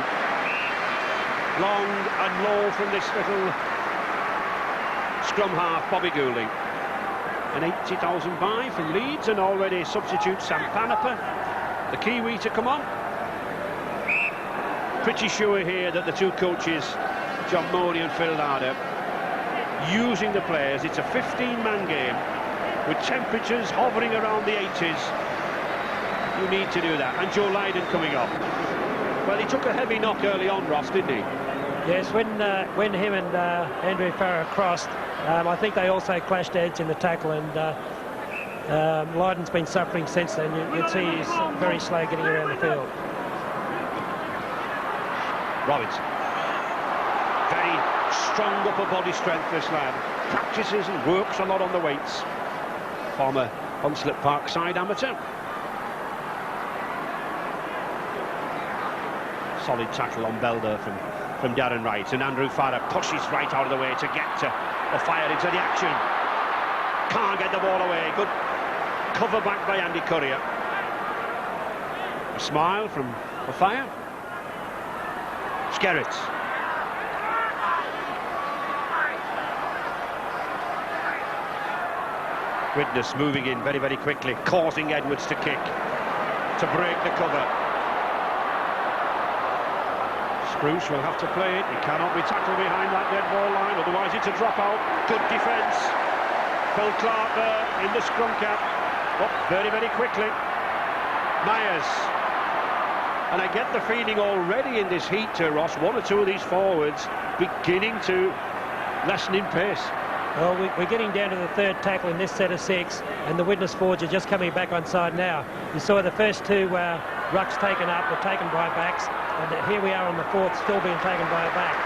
Long and low from this little scrum half, Bobby Goulding. An 80,000 buy from Leeds, and already substitute Sam Panapa, the Kiwi, to come on. Pretty sure here that the two coaches, John Morley and Phil Larder, using the players. It's a 15-man game with temperatures hovering around the 80s. You need to do that. And Joe Lydon coming up. Well, he took a heavy knock early on, Ross, didn't he? Yes, when him and Andrew Farrar crossed, I think they also clashed heads in the tackle, and Lydon's been suffering since then. You'd see he's very slow getting around the field. Robinson. Very strong upper body strength, this lad. Practices and works a lot on the weights. Former Hunslet Parkside amateur. Solid tackle on Belder from Darren Wright, and Andrew Farrar pushes right out of the way to get the fire into the action. Can't get the ball away. Good cover back by Andy Courier. A smile from Fire. Skerritt. Widnes moving in very, very quickly, causing Edwards to kick, to break the cover. Spruce will have to play it. He cannot be tackled behind that dead ball line, otherwise it's a dropout. Good defence. Phil Clark there in the scrum cap. Up very, very quickly. Myers. And I get the feeling already in this heat, Ross, one or two of these forwards beginning to lessen in pace. Well, we're getting down to the third tackle in this set of 6, and the Widnes forwards are just coming back on side now. You saw the first 2 rucks taken up were taken by backs, and here we are on the 4th, still being taken by a back.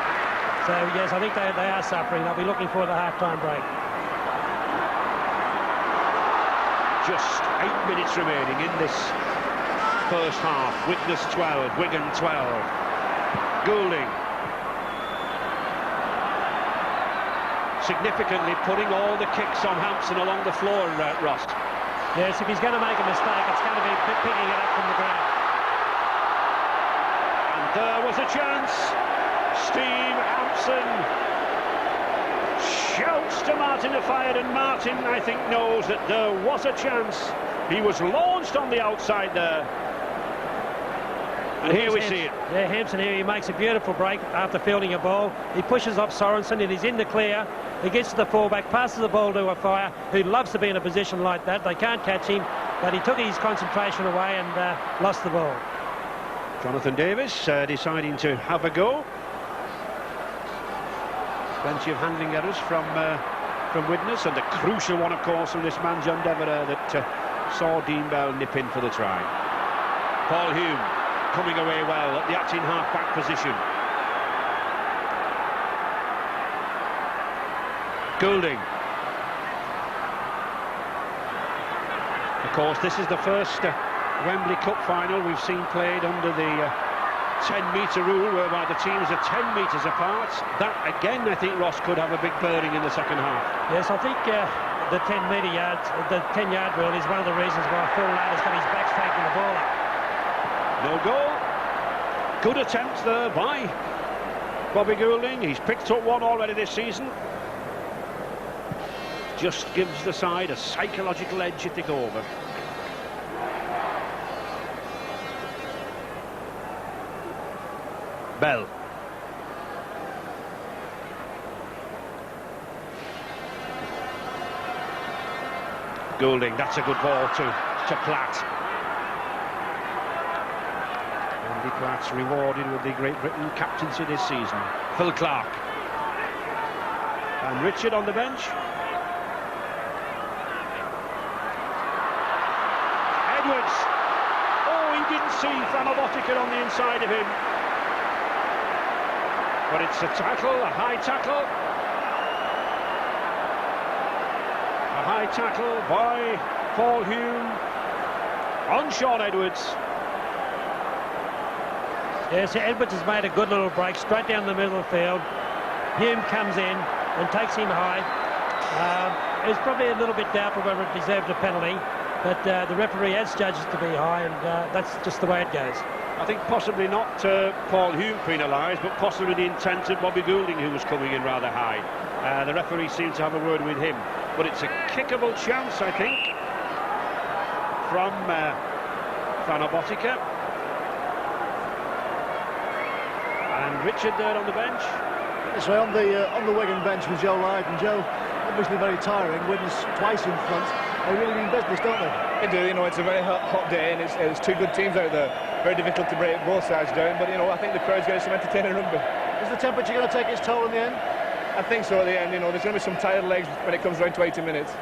So, yes, I think they are suffering. They'll be looking for the half-time break. Just 8 minutes remaining in this first half. Widnes 12, Wigan 12. Goulding. Significantly putting all the kicks on Hampson along the floor, Ross. Yes, if he's going to make a mistake, it's going to be picking it up from the ground. And there was a chance. Steve Hampson shouts to Martin to fire, and Martin, I think, knows that there was a chance. He was launched on the outside there. And here we see it. Yeah, Hampson here, he makes a beautiful break after fielding a ball. He pushes off Sorensen, and he's in the clear. He gets to the fullback, passes the ball to a Fire, who loves to be in a position like that. They can't catch him, but he took his concentration away and lost the ball. Jonathan Davis deciding to have a go. Plenty of handling errors from Widnes, and the crucial one, of course, from this man John Devereux that saw Dean Bell nip in for the try. Paul Hume coming away well at the acting half-back position. Goulding. Of course, this is the first Wembley Cup final we've seen played under the 10-metre rule, whereby the teams are 10 metres apart. That, again, I think, Ross, could have a big bearing in the second half. Yes, I think the 10-metre yards, the 10-yard rule is one of the reasons why Phil Larder's got his back taking the ball up. No goal. Good attempt there by Bobby Goulding. He's picked up one already this season. Just gives the side a psychological edge if they go over. Bell. Goulding, that's a good ball to Platt. Andy Platt's rewarded with the Great Britain captaincy this season. Phil Clark. And Richard on the bench. Edwards. Oh, he didn't see Framabotica on the inside of him. But it's a tackle, a high tackle. A high tackle by Paul Hume on Sean Edwards. Yes, Edwards has made a good little break straight down the middle of the field. Hume comes in and takes him high. It's probably a little bit doubtful whether it deserved a penalty, but the referee has judged it to be high, and that's just the way it goes. I think possibly not Paul Hume penalised, but possibly the intent of Bobby Goulding, who was coming in rather high. The referee seemed to have a word with him, but it's a kickable chance, I think, from Fano Botica. And Richard there on the bench. This way on the Wigan bench with Joe Lyde, and Joe, obviously very tiring. Widnes twice in front. They really mean business, don't they? They do. You know, it's a very hot day, and it's two good teams out there. Very difficult to break both sides down, but you know, I think the crowd's getting some entertaining rugby. Is the temperature going to take its toll in the end? I think so at the end. You know, there's going to be some tired legs when it comes around to 80 minutes.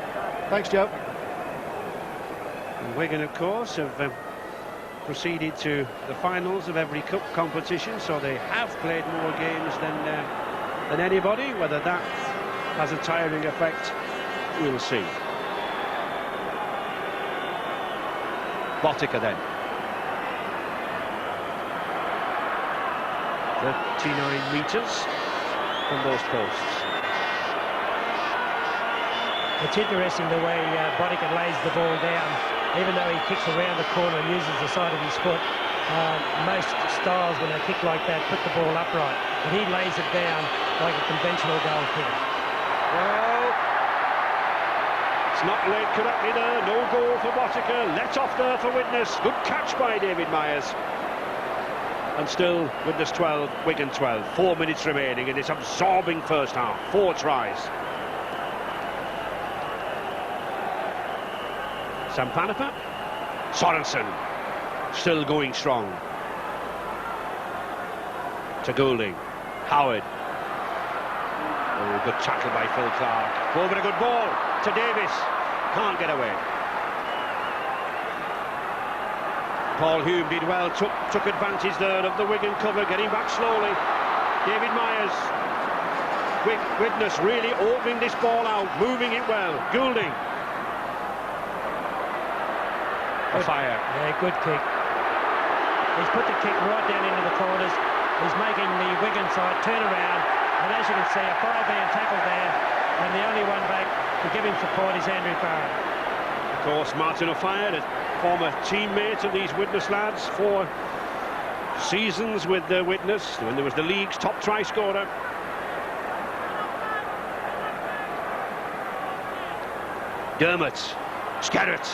Thanks, Joe. And Wigan, of course, have proceeded to the finals of every cup competition, so they have played more games than anybody. Whether that has a tiring effect, we'll see. Botica then. 39 metres from those posts. It's interesting the way Botica lays the ball down. Even though he kicks around the corner and uses the side of his foot, most styles, when they kick like that, put the ball upright. But he lays it down like a conventional goal kicker. Well, it's not laid correctly there. No goal for Botica. Let off there for Widnes. Good catch by David Myers. And still, Widnes 12, Wigan 12. 4 minutes remaining in this absorbing first half. 4 tries. Sampanapa. Sorensen. Still going strong. To Goulding. Howard. Oh, good tackle by Phil Clark. Over a good ball to Davis. Can't get away. Paul Hume did well, took advantage there of the Wigan cover, getting back slowly. David Myers. Widnes really opening this ball out, moving it well. Goulding. A fire. Yeah, good kick. He's put the kick right down into the corners. He's making the Wigan side turn around. And as you can see, a 5-man tackle there. And the only one back to give him support is Andrew Farrar. Of course, Martin O'Fire, a former teammate of these Widnes lads, 4 seasons with Widnes, when there was the league's top try scorer. Dermott, Skerritt.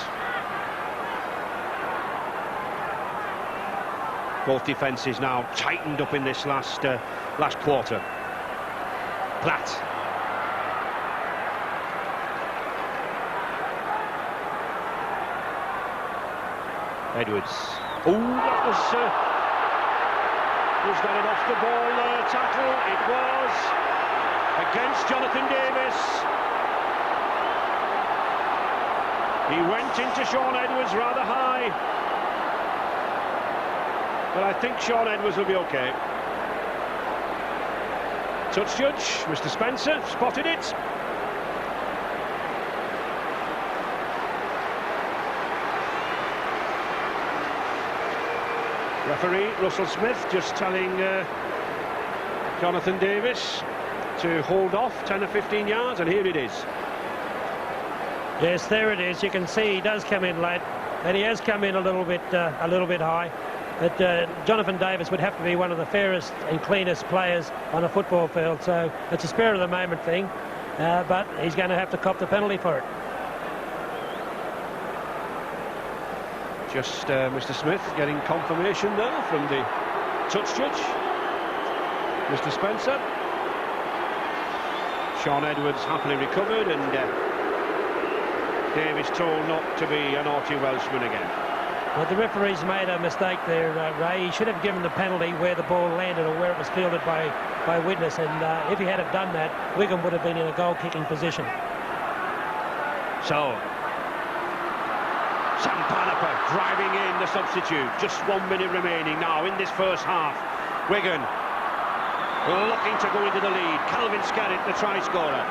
Both defences now tightened up in this last quarter. Platt. Edwards. Oh, that was... who's got it off the ball there? Tackle. It was against Jonathan Davis. He went into Sean Edwards rather high. But I think Sean Edwards will be okay. Touch judge, Mr. Spencer, spotted it. Referee Russell Smith just telling Jonathan Davis to hold off 10 or 15 yards, and here it is. Yes, there it is. You can see he does come in late, and he has come in a little bit high. But Jonathan Davis would have to be one of the fairest and cleanest players on a football field, so it's a spur of the moment thing, but he's going to have to cop the penalty for it. Just Mr. Smith getting confirmation there from the touch judge, Mr. Spencer. Sean Edwards happily recovered, and Davis told not to be a naughty Welshman again. Well, the referee's made a mistake there, Ray. He should have given the penalty where the ball landed or where it was fielded by Widnes, and if he had have done that, Wigan would have been in a goal-kicking position. So, Sampanapa driving in the substitute. Just 1 minute remaining now in this first half. Wigan looking to go into the lead. Calvin Skerritt, the try scorer.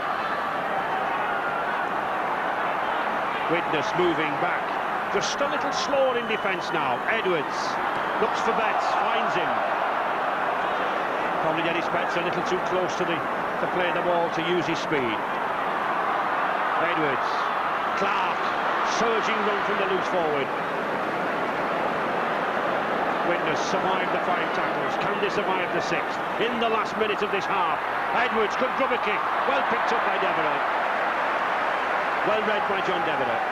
Widnes moving back. Just a little slower in defence now. Edwards looks for Betts, finds him. Probably Dennis Betts a little too close to play the ball to use his speed. Edwards, Clark, surging run from the loose forward. Widnes survived the 5 tackles. Can they survive the 6th? In the last minute of this half, Edwards, good grubber kick, well picked up by Devereux. Well read by John Devereux.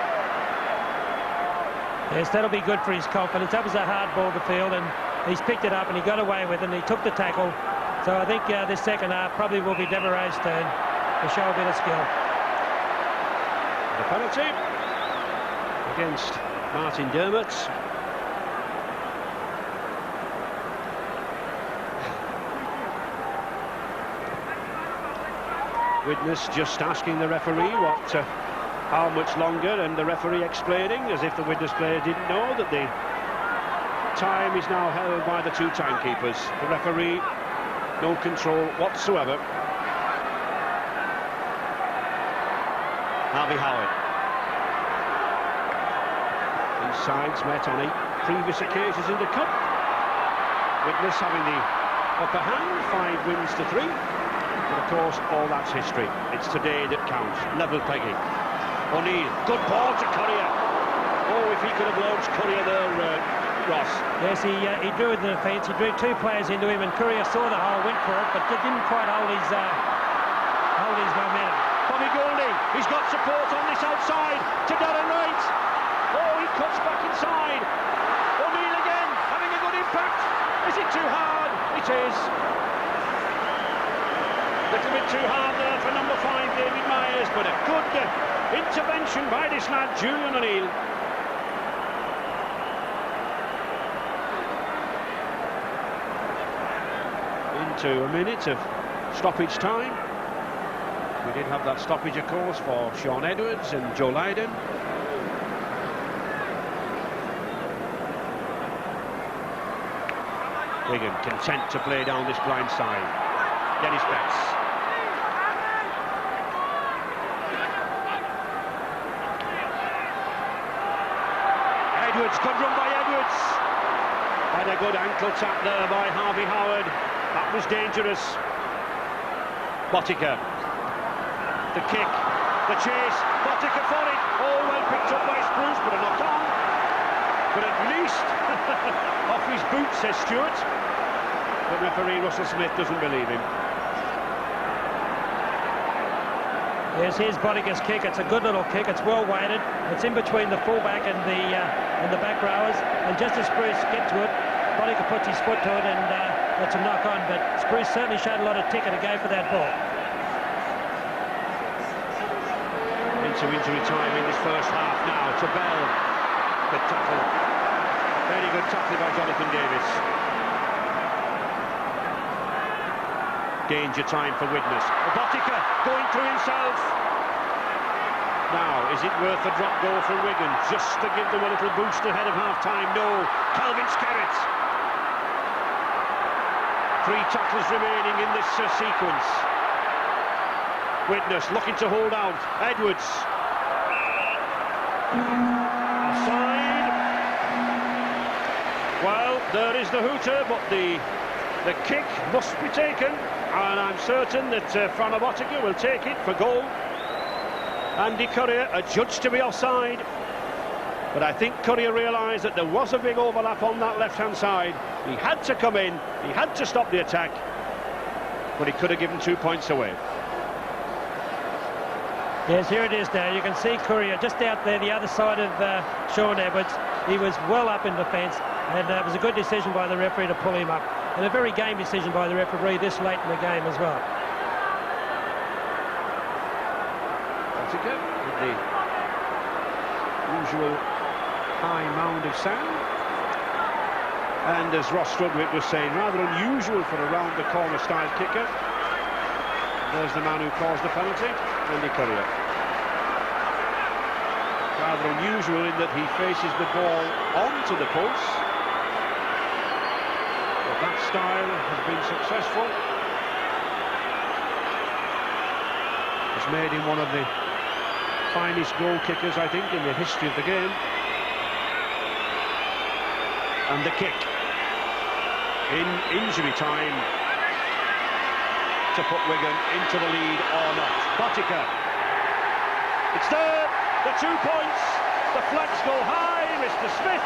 Yes, that'll be good for his confidence. That was a hard ball to field, and he's picked it up and he got away with it and he took the tackle. So I think this second half probably will be Devereux's turn to show a bit of skill. The penalty against Martin Dermott. Widnes just asking the referee how much longer, and the referee explaining, as if the Widnes player didn't know, that the time is now held by the 2 timekeepers. The referee, no control whatsoever. Harvey Howard. These sides met on 8 previous occasions in the Cup. Widnes having the upper hand, 5 wins to 3. But of course, all that's history. It's today that counts. Level pegging. O'Neill, good ball to Courier. Oh, if he could have launched Courier there, Ross. Yes, he drew in the defence. He drew 2 players into him, and Courier saw the hole, went for it, but didn't quite hold his momentum. Tommy Golding, he's got support on this outside to Darren Wright. Oh, he cuts back inside. O'Neill again, having a good impact. Is it too hard? It is. A little bit too hard there for number 5, David Myers, but a good intervention by this lad, Julian O'Neill. Into a minute of stoppage time. We did have that stoppage, of course, for Sean Edwards and Joe Lydon. Wigan content to play down this blind side. Dennis Betts. Edwards, good run by Edwards. Had a good ankle tap there by Harvey Howard. That was dangerous. Botica. The kick, the chase, Botica for it. Oh, well picked up by Spruce, but a knock on. But at least off his boot, says Stewart. But referee Russell Smith doesn't believe him. Yes, here's Botica's kick. It's a good little kick. It's well weighted. It's in between the fullback and the back rowers. And just as Spruce get to it, Botica puts his foot to it and lets him knock on. But Spruce certainly showed a lot of ticker to go for that ball. Into injury time in this first half now to Bell. Good tackle. Very good tackle by Jonathan Davis. Danger time for Widnes. Botica going through himself. Now, is it worth a drop goal from Wigan just to give them a little boost ahead of half-time? No. Calvin Skerritt. 3 tackles remaining in this sequence. Widnes looking to hold out. Edwards. Offside. Well, there is the hooter, but the kick must be taken, and I'm certain that Frano Botica will take it for goal. Andy Courier adjudged to be offside, but I think Courier realised that there was a big overlap on that left-hand side. He had to come in, he had to stop the attack, but he could have given 2 points away. Yes, here it is now. You can see Courier just out there, the other side of Sean Edwards. He was well up in defence, and it was a good decision by the referee to pull him up. And a very game decision by the referee this late in the game as well. Botica with the usual high mound of sand. And as Ross Strudwick was saying, rather unusual for a round-the-corner style kicker. There's the man who caused the penalty, Andy Courier. Rather unusual in that he faces the ball onto the post. But that style has been successful. It's made him one of the finest goal kickers, I think, in the history of the game. And the kick in injury time to put Wigan into the lead or not. Botica. It's there. The 2 points. The flags go high. Mr. Smith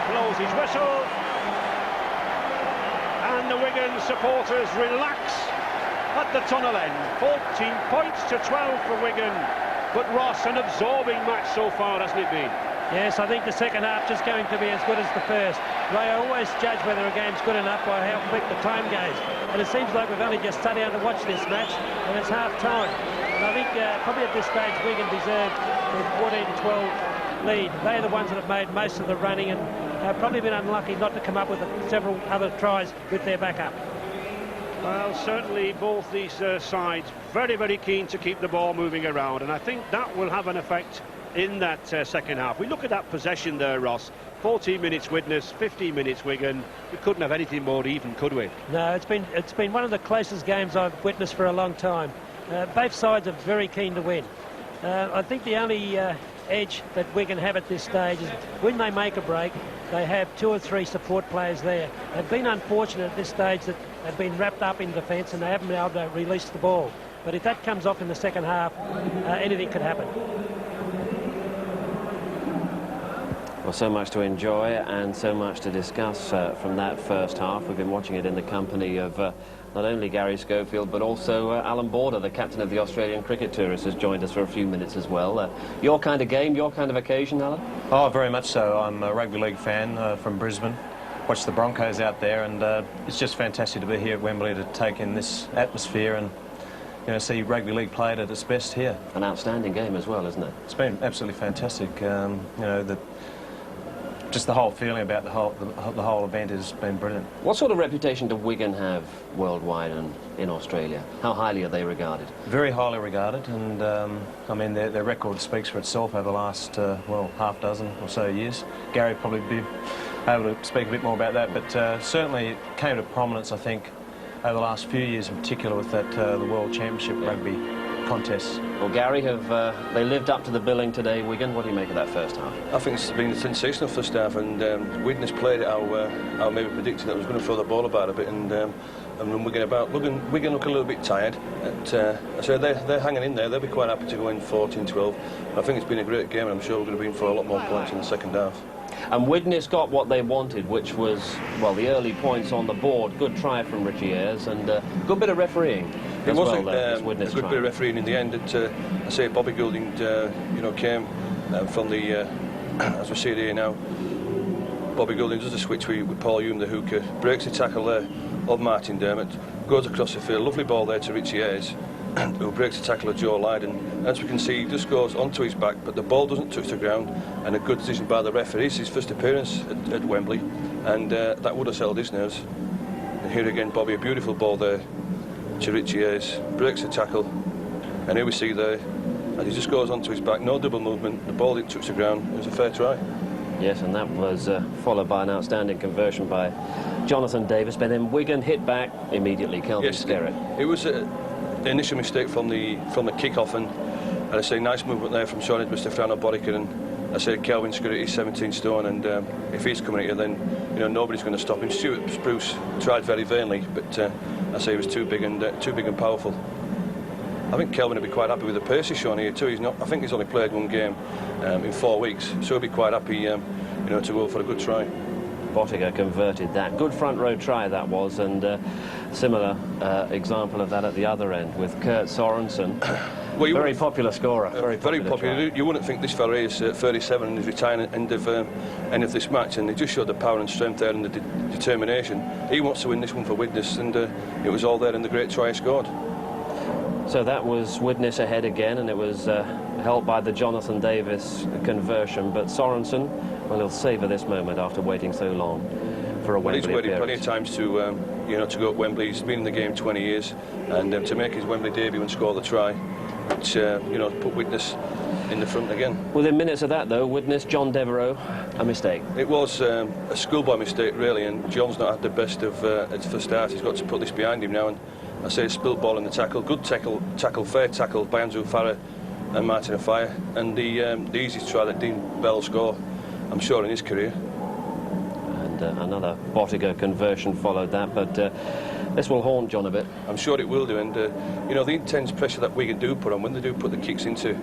blows his whistle. the Wigan supporters relax at the tunnel end. 14 points to 12 for Wigan. But Ross, an absorbing match so far, hasn't it been? Yes, I think the second half just going to be as good as the first. They always judge whether a game's good enough by how quick the time goes. And it seems like we've only just sat down to watch this match, and it's half-time. And I think probably at this stage Wigan deserved their 14-12 lead. They're the ones that have made most of the running and probably been unlucky not to come up with several other tries with their backup. Well, certainly both these sides very, very keen to keep the ball moving around, and I think that will have an effect in that second half. We look at that possession there, Ross. 14 minutes Widnes, 15 minutes Wigan. We couldn't have anything more even, could we? No, it's been one of the closest games I've witnessed for a long time. Both sides are very keen to win. I think the only edge that Wigan have at this stage is when they make a break, they have 2 or 3 support players there. They've been unfortunate at this stage that they've been wrapped up in defence and they haven't been able to release the ball. But if that comes off in the second half, anything could happen. Well, so much to enjoy and so much to discuss from that first half. We've been watching it in the company of not only Gary Schofield but also Alan Border, the captain of the Australian Cricket Tourists, has joined us for a few minutes as well. Your kind of game, your kind of occasion, Alan? Oh, very much so. I'm a rugby league fan from Brisbane. Watch the Broncos out there, and it's just fantastic to be here at Wembley to take in this atmosphere and see rugby league played at its best here. An outstanding game as well, isn't it? It's been absolutely fantastic. Just the whole feeling about the whole event has been brilliant. What sort of reputation do Wigan have worldwide and in Australia? How highly are they regarded? Very highly regarded, and I mean their record speaks for itself over the last half dozen or so years. Gary probably be able to speak a bit more about that, but certainly it came to prominence, I think, over the last few years in particular with that the World Championship rugby contests. Well, Gary, have they lived up to the billing today, Wigan? What do you make of that first half? I think it's been sensational first half, and Widnes played it how maybe predicted that was going to throw the ball about a bit, and when Wigan look a little bit tired. So they're hanging in there. They'll be quite happy to go in 14-12. I think it's been a great game, and I'm sure we're going to be in for a lot more points in the second half. And Widnes got what they wanted, which was, well, the early points on the board. Good try from Richie Ayres and good bit of refereeing. It wasn't a good bit of refereeing in the end. I say Bobby Goulding, came from the, as we see it here now, Bobby Goulding does a switch with Paul Hume, the hooker, breaks the tackle there of Martin Dermott, goes across the field, lovely ball there to Richie Ayres, who breaks the tackle of Joe Lydon. As we can see, he just goes onto his back, but the ball doesn't touch the ground, and a good decision by the referee. It's his first appearance at Wembley, and that would have settled his nerves. And here again, Bobby, a beautiful ball there to Richie Ayres, breaks the tackle, and here we see there, and he just goes onto his back, no double movement, the ball didn't touch the ground. It was a fair try. Yes, and that was followed by an outstanding conversion by Jonathan Davis, but then Wigan hit back immediately. Kelvin Skerritt. It was an initial mistake from the kick-off, and I say nice movement there from Sean Edwards, Stefano Bodica, and I say Kelvin Skerritt is 17 stone, and if he's coming at you, then nobody's going to stop him. Stuart Spruce tried very vainly, but I say he was too big and powerful. I think Kelvin will be quite happy with the pace he's shown here too. I think he's only played one game in 4 weeks, so he'll be quite happy, to go for a good try. Bottiger converted that. Good front row try that was, and similar example of that at the other end with Kurt Sorensen. Well, very popular scorer. Very popular. You wouldn't think this fella is 37 and is retiring at the end of this match, and he just showed the power and strength there and the determination. He wants to win this one for Widnes, and it was all there in the great try he scored. So that was Widnes ahead again, and it was helped by the Jonathan Davis conversion. But Sorensen, well, he'll savour this moment after waiting so long for a Wembley appearance. He's waited plenty of times to go to Wembley. He's been in the game 20 years, and to make his Wembley debut and score the try, which put Widnes in the front again. Within minutes of that, though, Widnes, John Devereux, a mistake. It was a schoolboy mistake, really, and John's not had the best of its first start. He's got to put this behind him now, and I say spilt ball in the tackle. Good tackle, fair tackle by Andrew Farrer and Martin Afire, and the easiest try that Dean Bell scored, I'm sure, in his career. And another Bottiger conversion followed that, but this will haunt John a bit. I'm sure it will do, and the intense pressure that Wigan do put on when they do put the kicks into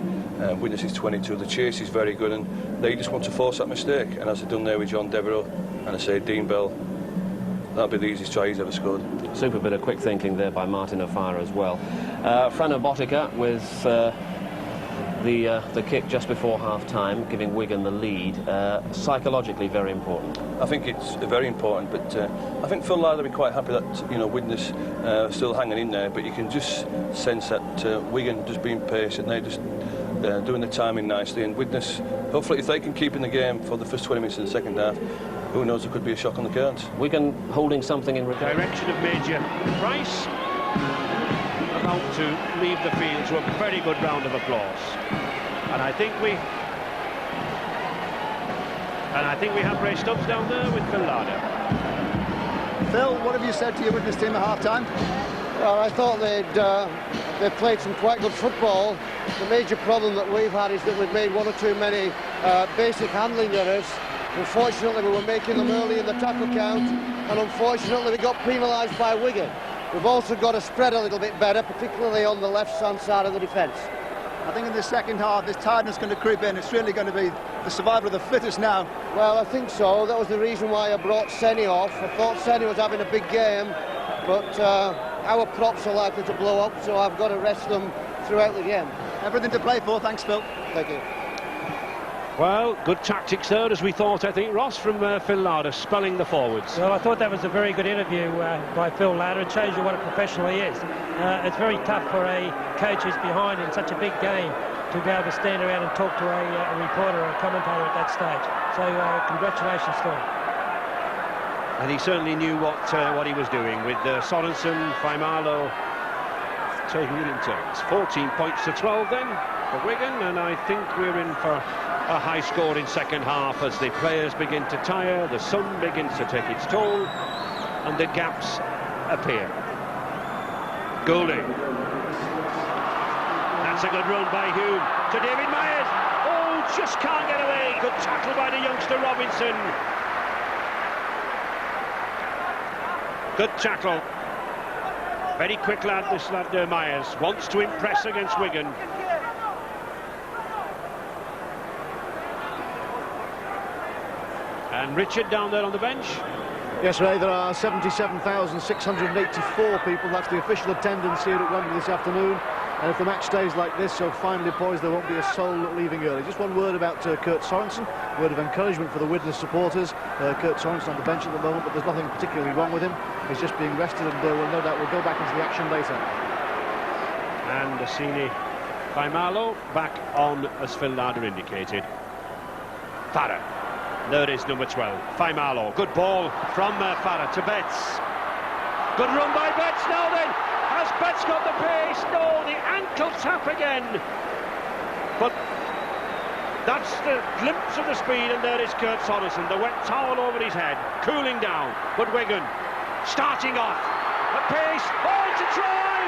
Widnes is 22. The chase is very good, and they just want to force that mistake, and as they've done there with John Devereux and I say Dean Bell. that'll be the easiest try he's ever scored. Super bit of quick thinking there by Martin O'Fara as well. Frano Botica with the kick just before half-time, giving Wigan the lead. Psychologically very important. I think it's very important, but I think Phil Laird will be quite happy that, you know, Widnes still hanging in there, but you can just sense that Wigan just being patient, they're just doing the timing nicely, and Widnes, hopefully if they can keep in the game for the first 20 minutes in the second half, who knows, there could be a shock on the curtains. Wigan holding something in return. Direction of Major Price, about to leave the field to a very good round of applause. And I think we have Ray Stubbs down there with Phil Larder. Phil, what have you said to your Widnes team at half-time? Well, I thought they played some quite good football. The major problem that we've had is that we've made one or too many basic handling errors. Unfortunately, we were making them early in the tackle count, and unfortunately we got penalised by Wigan. We've also got to spread a little bit better, particularly on the left-hand side of the defence. I think in the second half, this tiredness is going to creep in. It's really going to be the survival of the fittest now. Well, I think so. That was the reason why I brought Senny off. I thought Senny was having a big game, but our props are likely to blow up, so I've got to rest them throughout the game. Everything to play for. Thanks, Phil. Thank you. Well, good tactics there, as we thought, I think, Ross, from Phil Larder, spelling the forwards. Well, I thought that was a very good interview by Phil Larder. It shows you what a professional he is. It's very tough for a coach who's behind in such a big game to be able to stand around and talk to a reporter or a commentator at that stage. So congratulations to him. And he certainly knew what he was doing with Sorensen, Faimalo taking it in turns. 14 points to 12 then for Wigan, and I think we're in for a high score in second half as the players begin to tire, the sun begins to take its toll, and the gaps appear. Goulding. That's a good run by Hume to David Myers. Oh, just can't get away. Good tackle by the youngster Robinson. Good tackle. Very quick lad, this lad Myers. Wants to impress against Wigan. And Richard down there on the bench. Yes, Ray, there are 77,684 people. That's the official attendance here at Wembley this afternoon. And if the match stays like this, so finely poised, there won't be a soul leaving early. Just one word about Kurt Sorensen, a word of encouragement for the Widnes supporters. Kurt Sorensen on the bench at the moment, but there's nothing particularly wrong with him. He's just being rested, and no doubt we'll go back into the action later. And Assini Faimalo back on, as Phil Larder indicated. Farah. There is number 12, Faimalo. Good ball from Farah to Betts. Good run by Betts now then. Has Betts got the pace? No, the ankle tap again. But that's the glimpse of the speed, and there is Kurt Sorensen, the wet towel over his head, cooling down. But Wigan starting off. The pace, oh, it's a try!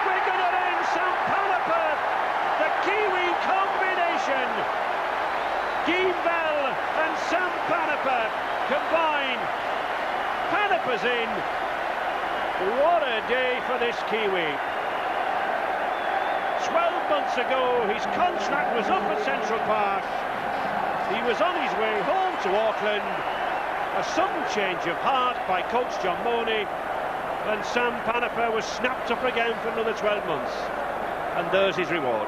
Wigan are in, Sam Panipert, the Kiwi combination. Guy Bell and Sam Panipert combine. Panipert's in. What a day for this Kiwi. 12 months ago, his contract was up at Central Park. He was on his way home to Auckland. A sudden change of heart by coach John Money, and Sam Panipert was snapped up again for another 12 months. And there's his reward.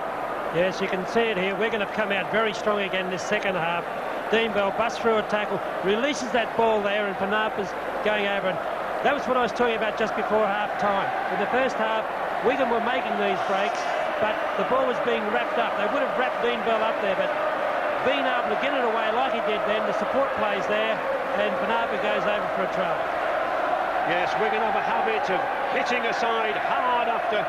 Yes, you can see it here. We're going to come out very strong again this second half. Dean Bell busts through a tackle, releases that ball there, and Panapa's going over. And that was what I was talking about just before half-time. In the first half, Wigan were making these breaks, but the ball was being wrapped up. They would have wrapped Dean Bell up there, but being able to get it away like he did then, the support plays there, and Panapa goes over for a try. Yes, Wigan have a habit of hitting aside hard after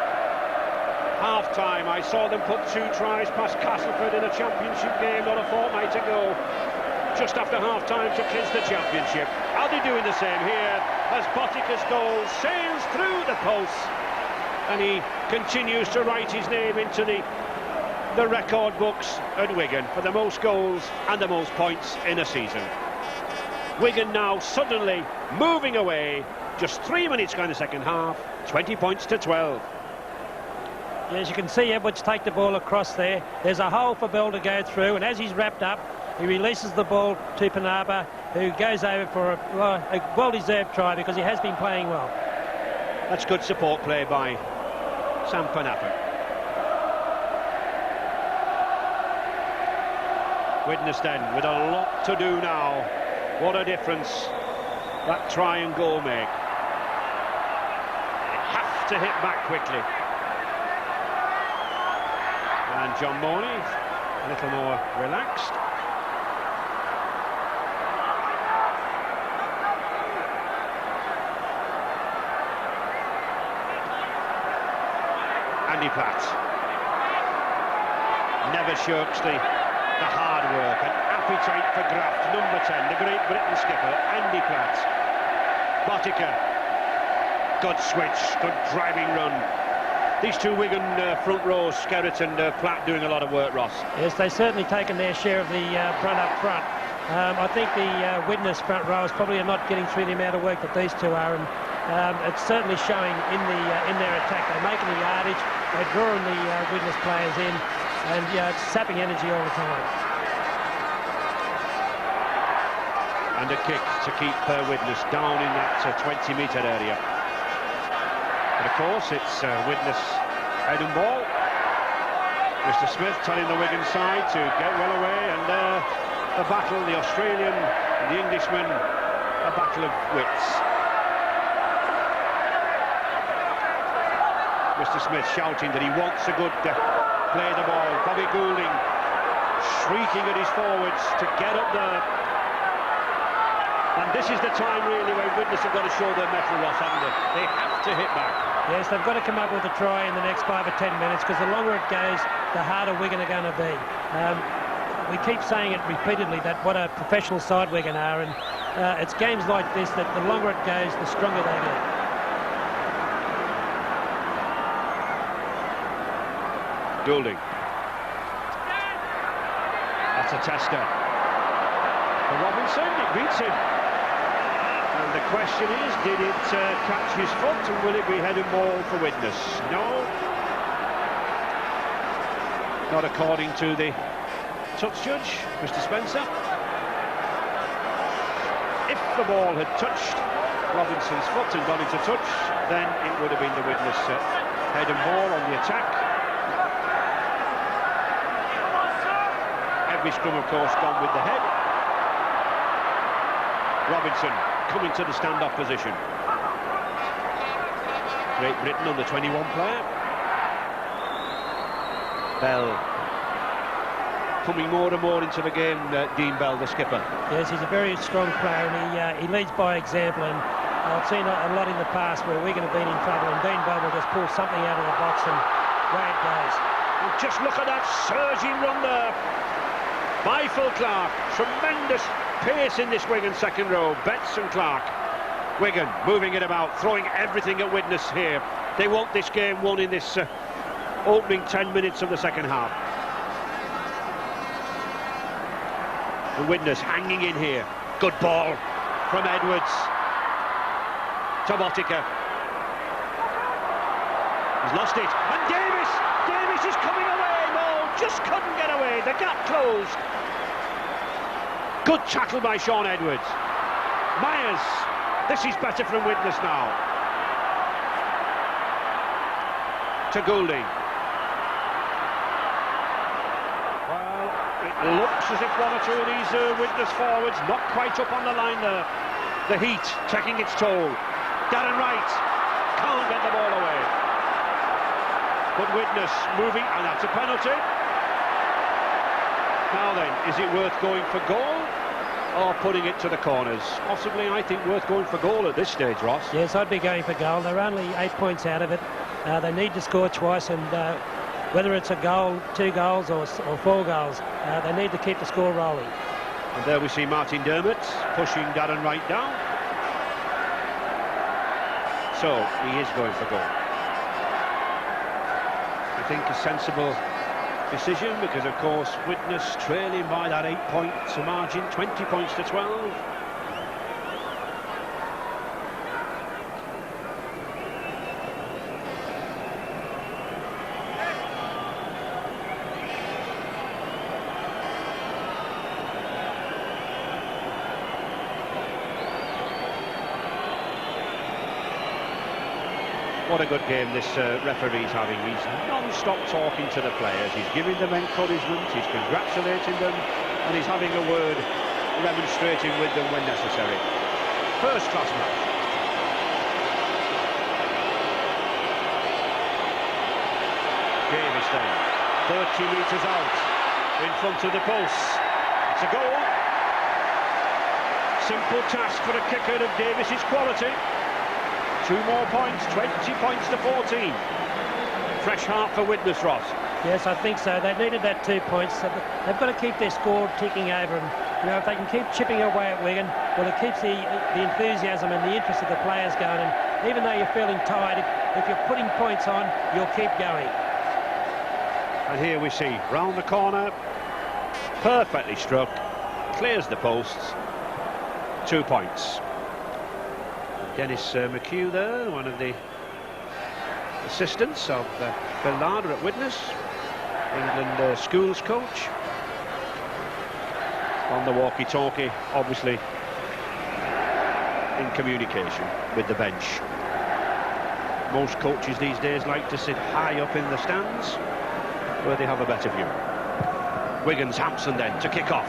half-time. I saw them put 2 tries past Castleford in a championship game not a fortnight ago, just after half-time to clinch the championship. Are they doing the same here as Botica's goal sails through the posts, and he continues to write his name into the record books at Wigan for the most goals and the most points in a season. Wigan now suddenly moving away. Just 3 minutes gone in the second half. 20 points to 12. As you can see, Edwards take the ball across there. There's a hole for Bell to go through, and as he's wrapped up, He releases the ball to Panaba, who goes over for a well-deserved try because he has been playing well. That's good support play by Sam Panaba. Widnes then with a lot to do now. What a difference that try and goal make. They have to hit back quickly. And John Morley a little more relaxed. Andy Platt never shirks the hard work and appetite for graft. Number 10, the Great Britain skipper, Andy Platt. Botica, good switch, good driving run. These two Wigan front rows, Skerritt and Platt, doing a lot of work, Ross. Yes, they've certainly taken their share of the front up front. I think the Widnes front row is probably not getting through the amount of work that these two are, and it's certainly showing in their attack. They're making the yardage, they're drawing the Widnes players in, and it's sapping energy all the time. And a kick to keep Widnes down in that 20-metre area. But of course, it's Widnes head and ball. Mr. Smith telling the Wigan side to get well away, and the battle, the Australian and the Englishman, a battle of wits. Mr. Smith shouting that he wants a good play the ball. Bobby Goulding shrieking at his forwards to get up there. And this is the time really where Widnes have got to show their mettle, Ross, haven't they? They have to hit back. Yes, they've got to come up with a try in the next 5 or 10 minutes, because the longer it goes, the harder Wigan are going to be. We keep saying it repeatedly that what a professional side Wigan are, and it's games like this that the longer it goes, the stronger they get. Goulding. That's a tester. For Robinson, it beats him. And the question is, did it catch his foot, and will it be head and ball for Widnes? No. Not according to the touch judge, Mr. Spencer. If the ball had touched Robinson's foot and gone into touch, then it would have been the Widnes head and ball on the attack. Every scrum, of course, gone with the head. Robinson coming to the stand-off position. Great Britain on the 21 player. Bell coming more and more into the game, Dean Bell, the skipper. Yes, he's a very strong player, and he leads by example, and I've seen a lot in the past where Wigan have been in trouble, and Dean Bell will just pull something out of the box, and away it goes. And just look at that surging run there by Phil Clark. Tremendous pace in this Wigan second row. Betts and Clark. Wigan moving it about, throwing everything at Widnes here. They want this game won in this opening 10 minutes of the second half. The Widnes hanging in here. Good ball from Edwards to Botica. He's lost it. And Davis is coming away. No, just couldn't get away. The gap closed. Good tackle by Sean Edwards. Myers. This is better from Widnes now. To Goulding. Well, it looks as if one or two of these Widnes forwards not quite up on the line there. The heat taking its toll. Darren Wright can't get the ball away. But Widnes moving, and that's a penalty. Now then, is it worth going for goal or putting it to the corners? Possibly, I think, worth going for goal at this stage, Ross. Yes, I'd be going for goal. They're only 8 points out of it. They need to score twice, and whether it's a goal, 2 goals or 4 goals, they need to keep the score rolling. And there we see Martin Dermott pushing Darren Wright down. So he is going for goal. I think a sensible decision, because of course Widnes trailing by that 8-point margin, 20 points to 12. What a good game this referee's having. He's non-stop talking to the players. He's giving them encouragement, he's congratulating them, and he's having a word remonstrating with them when necessary. First-class match. Davis then, 30 metres out, in front of the post. It's a goal. Simple task for a kicker of Davis's quality. 2 more points, 20 points to 14. Fresh heart for Widnes, Ross. Yes, I think so. They needed that 2 points. They've got to keep their score ticking over. And, you know, if they can keep chipping away at Wigan, well, it keeps the enthusiasm and the interest of the players going. And even though you're feeling tired, if you're putting points on, you'll keep going. And here we see, round the corner, perfectly struck, clears the posts, 2 points. Dennis McHugh there, one of the assistants of Phil Larder at Widnes, England schools coach. On the walkie-talkie, obviously in communication with the bench. Most coaches these days like to sit high up in the stands where they have a better view. Wigan's Hampson then to kick off.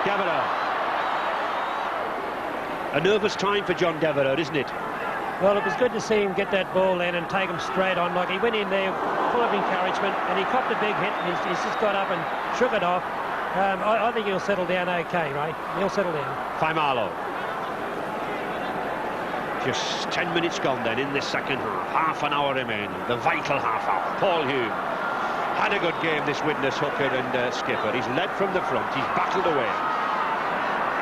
Devereux. A nervous time for John Devereux, isn't it? Well, it was good to see him get that ball in and take him straight on. Like, he went in there full of encouragement and he copped a big hit and he's just got up and shook it off. I think he'll settle down okay, Ray. He'll settle down. Faimalo. Just 10 minutes gone then in this second half. Half an hour remaining. The vital half hour. Paul Hume had a good game, this Widnes hooker and skipper. He's led from the front. He's battled away.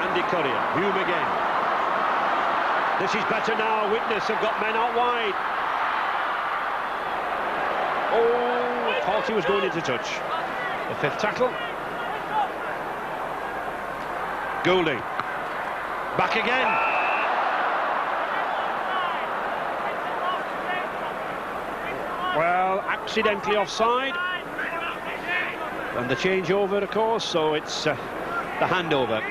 Andy Currier. Hume again. This is better now. Widnes have got men out wide. Oh, thought he was going into touch. The 5th tackle. Goulding. Back again. Well, accidentally offside. And the changeover, of course, so it's the handover.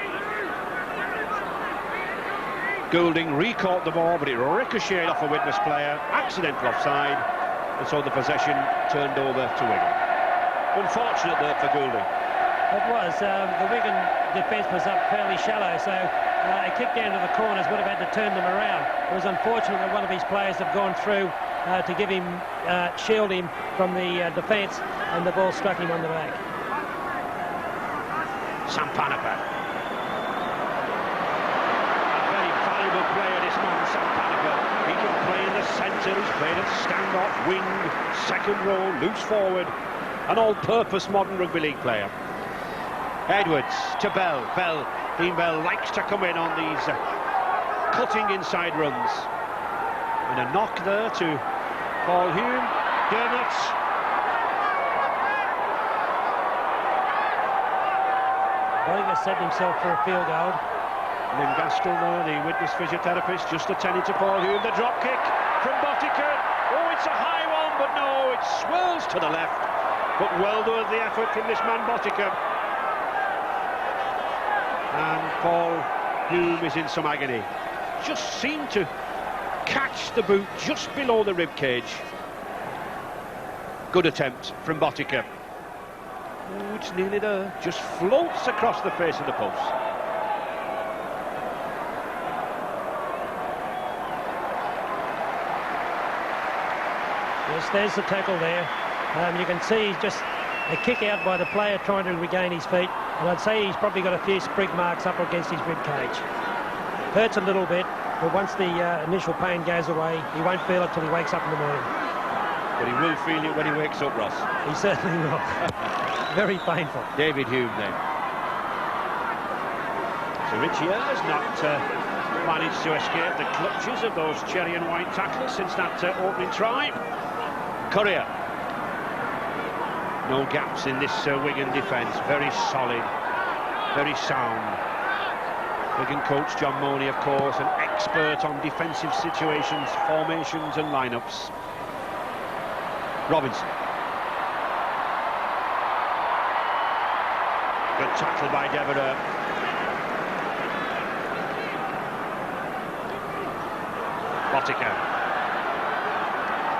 Goulding re-caught the ball, but it ricocheted off a Widnes player, accidental offside, and so the possession turned over to Wigan. Unfortunate there for Goulding. It was. The Wigan defence was up fairly shallow, so a kick down to the corners would have had to turn them around. It was unfortunate that one of his players have gone through to give him, shield him from the defence, and the ball struck him on the back. Sampanapa. Player, this man, Sampanapa. He can play in the centre, he's played at stand-off, wing, second row, loose forward, an all-purpose modern rugby league player. Edwards to Bell. Dean Bell likes to come in on these cutting inside runs. And a knock there to Paul Hume. Dermot. Bolinger set himself for a field goal. Lynn Gaskell there, the Widnes physiotherapist, just attending to Paul Hume. The drop kick from Botica. Oh, it's a high one, but no, it swirls to the left. But well worth the effort from this man, Botica. And Paul Hume is in some agony. Just seemed to catch the boot just below the rib cage. Good attempt from Botica. Oh, it's nearly there. Just floats across the face of the post. Yes, there's the tackle there. You can see just a kick out by the player trying to regain his feet, and I'd say he's probably got a few sprig marks up against his rib cage. Hurts a little bit, but once the initial pain goes away, he won't feel it till he wakes up in the morning. But he will feel it when he wakes up, Ross. He certainly will. Very painful. David Hume then. So Richie has not managed to escape the clutches of those cherry and white tacklers since that opening try. Currier. No gaps in this Wigan defence. Very solid, very sound. Wigan coach John Money, of course, an expert on defensive situations, formations and lineups. Robinson. Good tackle by Devereux. Whittaker.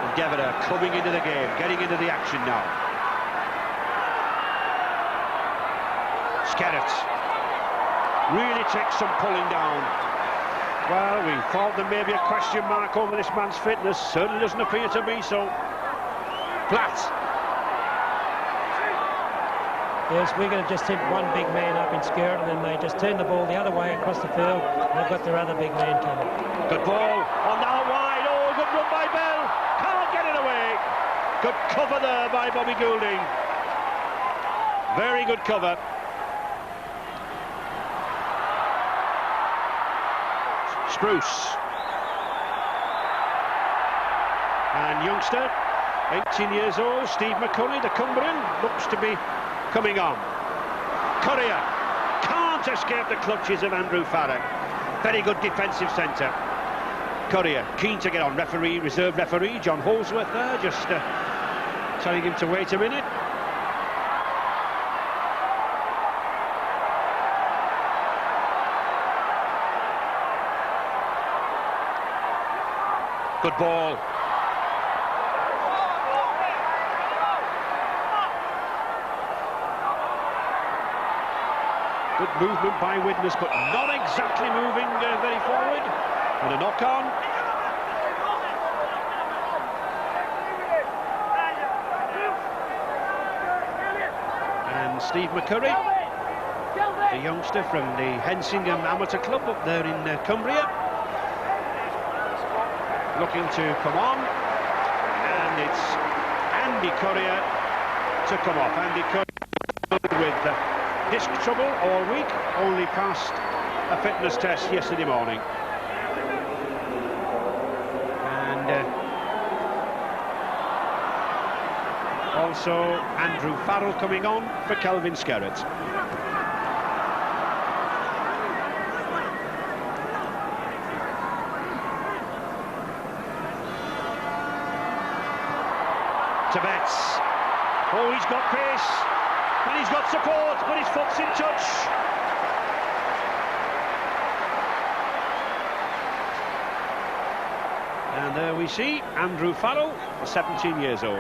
And Devereux coming into the game, getting into the action now. Skerritt really takes some pulling down. Well, we thought there may be a question mark over this man's fitness. Certainly doesn't appear to be so. Platt. Yes, we're going to just hit one big man up in Skerritt, and then they just turn the ball the other way across the field, and they've got their other big man coming. Good ball. Oh, now wide. Oh, good run by Bell. Can't get it away. Good cover there by Bobby Goulding. Very good cover. Spruce. And youngster, 18 years old, Steve McCurry, the Cumbrian, looks to be coming on. Courier can't escape the clutches of Andrew Farrar. Very good defensive centre. Courier keen to get on. Referee, reserve referee John Holsworth there, just telling him to wait a minute. Good ball. Good movement by Widnes, but not exactly moving very forward. And a knock-on. And Steve McCurry, the youngster from the Hensingham Amateur Club up there in Cumbria, looking to come on. And it's Andy Courier to come off. Andy Courier with disc trouble all week, only passed a fitness test yesterday morning. And also Andrew Farrell coming on for Kelvin Skerritt. To Betts. Oh, he's got pace. And he's got support, but his foot's in touch. And there we see Andrew Farrell, 17 years old.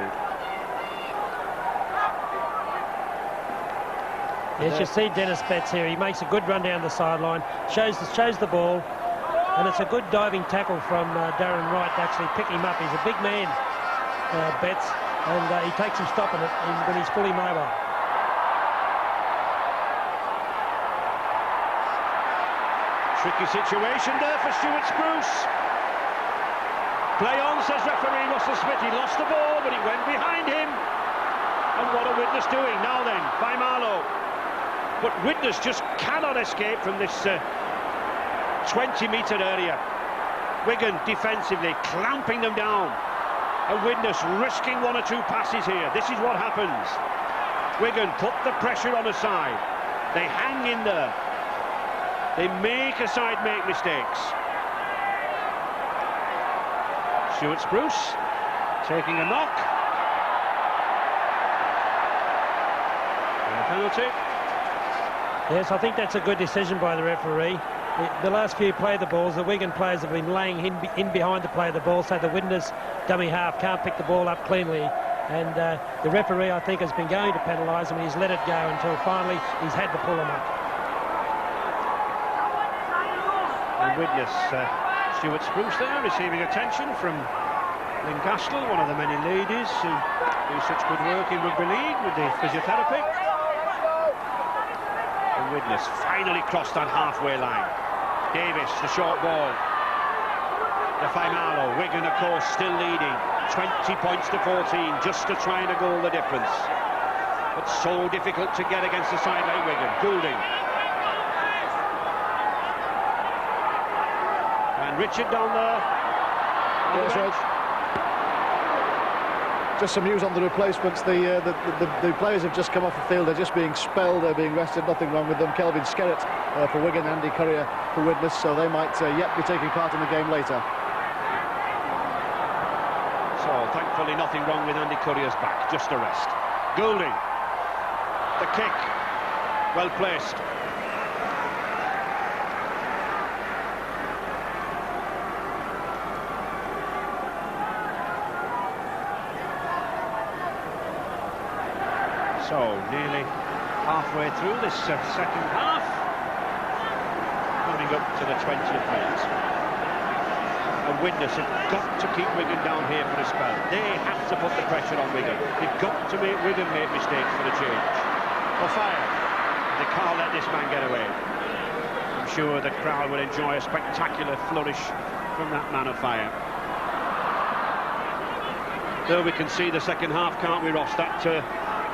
Yes, you see Dennis Betts here. He makes a good run down the sideline, shows the ball, and it's a good diving tackle from Darren Wright to actually pick him up. He's a big man, Betts, and he takes him stopping it when he's fully mobile. Tricky situation there for Stuart Spruce. Play on, says referee Russell Smith. He lost the ball, but it went behind him. And what are Widnes doing? Now then, by Marlowe. But Widnes just cannot escape from this 20-metre area. Wigan defensively clamping them down. And Widnes risking one or two passes here. This is what happens. Wigan put the pressure on the side. They hang in there. They make a side make mistakes. Stuart Spruce taking a knock. And a penalty. Yes, I think that's a good decision by the referee. The last few play the balls, the Wigan players have been laying in behind to play the ball, so the Widnes dummy half can't pick the ball up cleanly. And the referee, I think, has been going to penalise him, and he's let it go until finally he's had to pull him up. And Widnes, Stuart Spruce there, receiving attention from Lynn Gaskell, one of the many ladies who do such good work in rugby league with the physiotherapy. And Widnes finally crossed that halfway line. Davis, the short ball. Marlowe. Wigan, of course, still leading. 20 points to 14, just to try and goal the difference. But so difficult to get against a side like Wigan. Goulding. And Richard down there. Yes, right. Just some news on the replacements. The players have just come off the field. They're just being spelled. They're being rested. Nothing wrong with them. Kelvin Skerritt for Wigan, Andy Courier for Widnes. So they might yet be taking part in the game later. So thankfully nothing wrong with Andy Courier's back. Just a rest. Goulding. The kick. Well placed. So, nearly halfway through this second half, coming up to the 20th minute. And Widnes have got to keep Wigan down here for a spell. They have to put the pressure on Wigan. They've got to make Wigan make mistakes for the change. Fire. They can't let this man get away. I'm sure the crowd will enjoy a spectacular flourish from that man of fire. There we can see the second half, can't we, Ross? That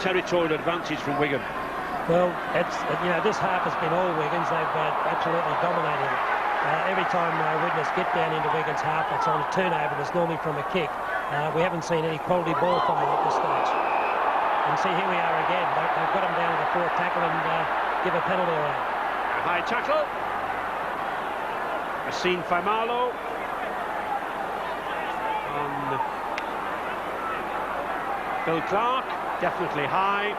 territorial advantage from Wigan. Well, it's, this half has been all Wigan's. They've absolutely dominated it. Every time Widnes get down into Wigan's half, it's on a turnover, and it's normally from a kick. We haven't seen any quality ball from them at this stage. And see, here we are again. They've got them down to the fourth tackle and give a penalty away. A high tackle. Yassine Faimalo. And Bill Clark, definitely high.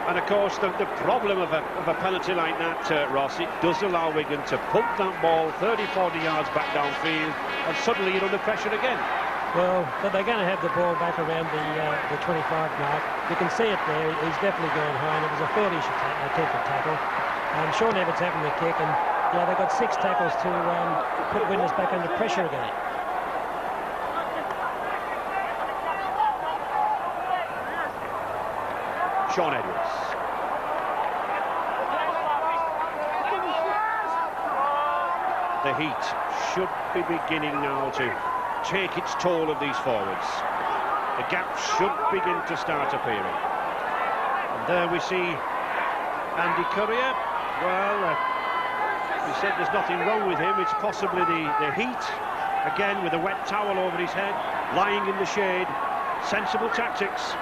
And of course, the problem of a penalty like that, Ross, it does allow Wigan to pump that ball 30-40 yards back downfield, and suddenly you're under pressure again. Well, but they're going to have the ball back around the 25 mark. You can see it there. He's definitely going high, and it was a foolish attempted tackle. Sean Everett's having the kick, and they've got 6 tackles to put Widnes back under pressure again. Sean Edwards. The heat should be beginning now to take its toll of these forwards. The gaps should begin to start appearing. And there we see Andy Courier. Well, we said there's nothing wrong with him. It's possibly the heat. Again, with a wet towel over his head, lying in the shade. Sensible tactics.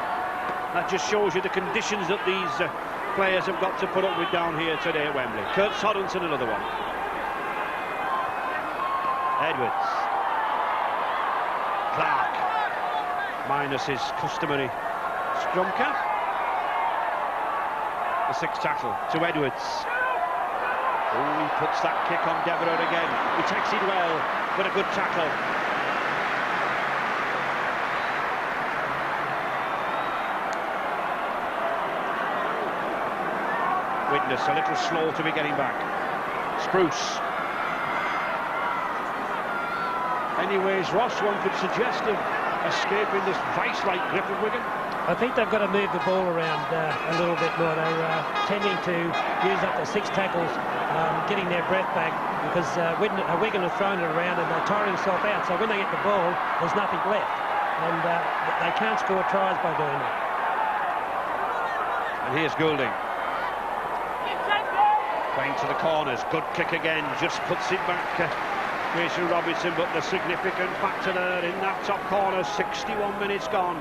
That just shows you the conditions that these players have got to put up with down here today at Wembley. Kurt Sorensen, another one. Edwards. Clark. Minus his customary scrum cap. The 6th tackle to Edwards. Oh, he puts that kick on Devereux again. He takes it well, but a good tackle. Widnes a little slow to be getting back. Spruce. Anyways, Ross, one could suggest of escaping this vice-like grip of Wigan. I think they've got to move the ball around a little bit more. They're tending to use up the 6 tackles, getting their breath back, because Wigan have thrown it around and they're tiring themselves out. So when they get the ball, there's nothing left. And they can't score tries by doing that. And here's Goulding. Playing to the corners, good kick again, just puts it back. Mason Robinson, but the significant factor there in that top corner, 61 minutes gone.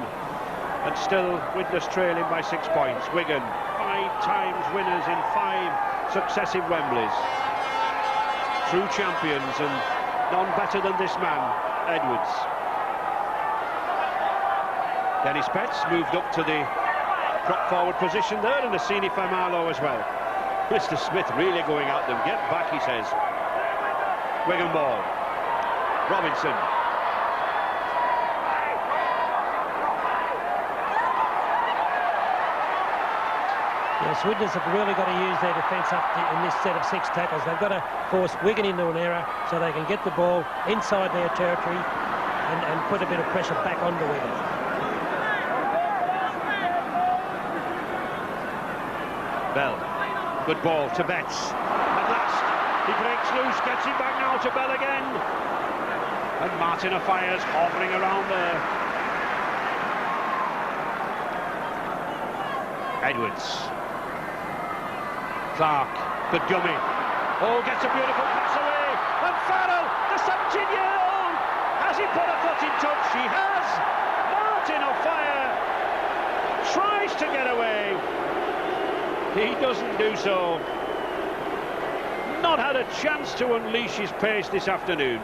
And still Widnes trailing by 6 points. Wigan, 5 times winners in 5 successive Wembleys. True champions, and none better than this man, Edwards. Dennis Betts moved up to the prop forward position there, and Yassine Faimalo as well. Mr. Smith really going at them. Get back, he says. Wigan ball. Robinson. Yes, Widnes have really got to use their defence up in this set of 6 tackles. They've got to force Wigan into an error so they can get the ball inside their territory and put a bit of pressure back onto Wigan. Bell. Good ball to Betts. At last, he breaks loose, gets it back now to Bell again. And Martin Offire's hovering around there. Edwards. Clark, good dummy. Oh, gets a beautiful pass away. And Farrell, the 17-year-old, has he put a foot in touch? He has. Martin Ofire tries to get away. He doesn't do so. Not had a chance to unleash his pace this afternoon.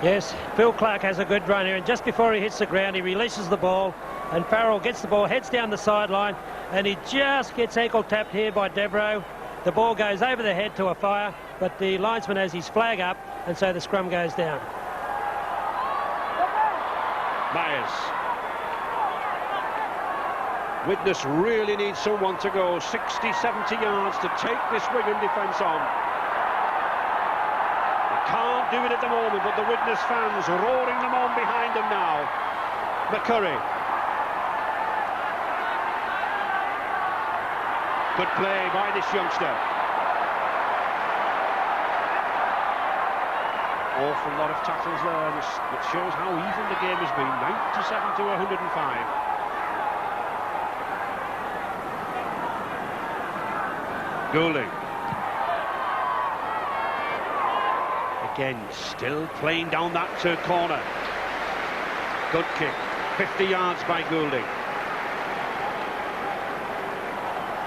Yes, Phil Clark has a good run here, and just before he hits the ground, he releases the ball, and Farrell gets the ball, heads down the sideline, and he just gets ankle tapped here by Devereux. The ball goes over the head to Ofire, but the linesman has his flag up, and so the scrum goes down. Myers. Widnes really needs someone to go 60, 70 yards to take this Wigan defence on. They can't do it at the moment, but the Widnes fans roaring them on behind them now. McCurry. Good play by this youngster. Awful lot of tackles there. It shows how even the game has been. 97 to 105. Goulding. Again, still playing down that corner. Good kick. 50 yards by Goulding.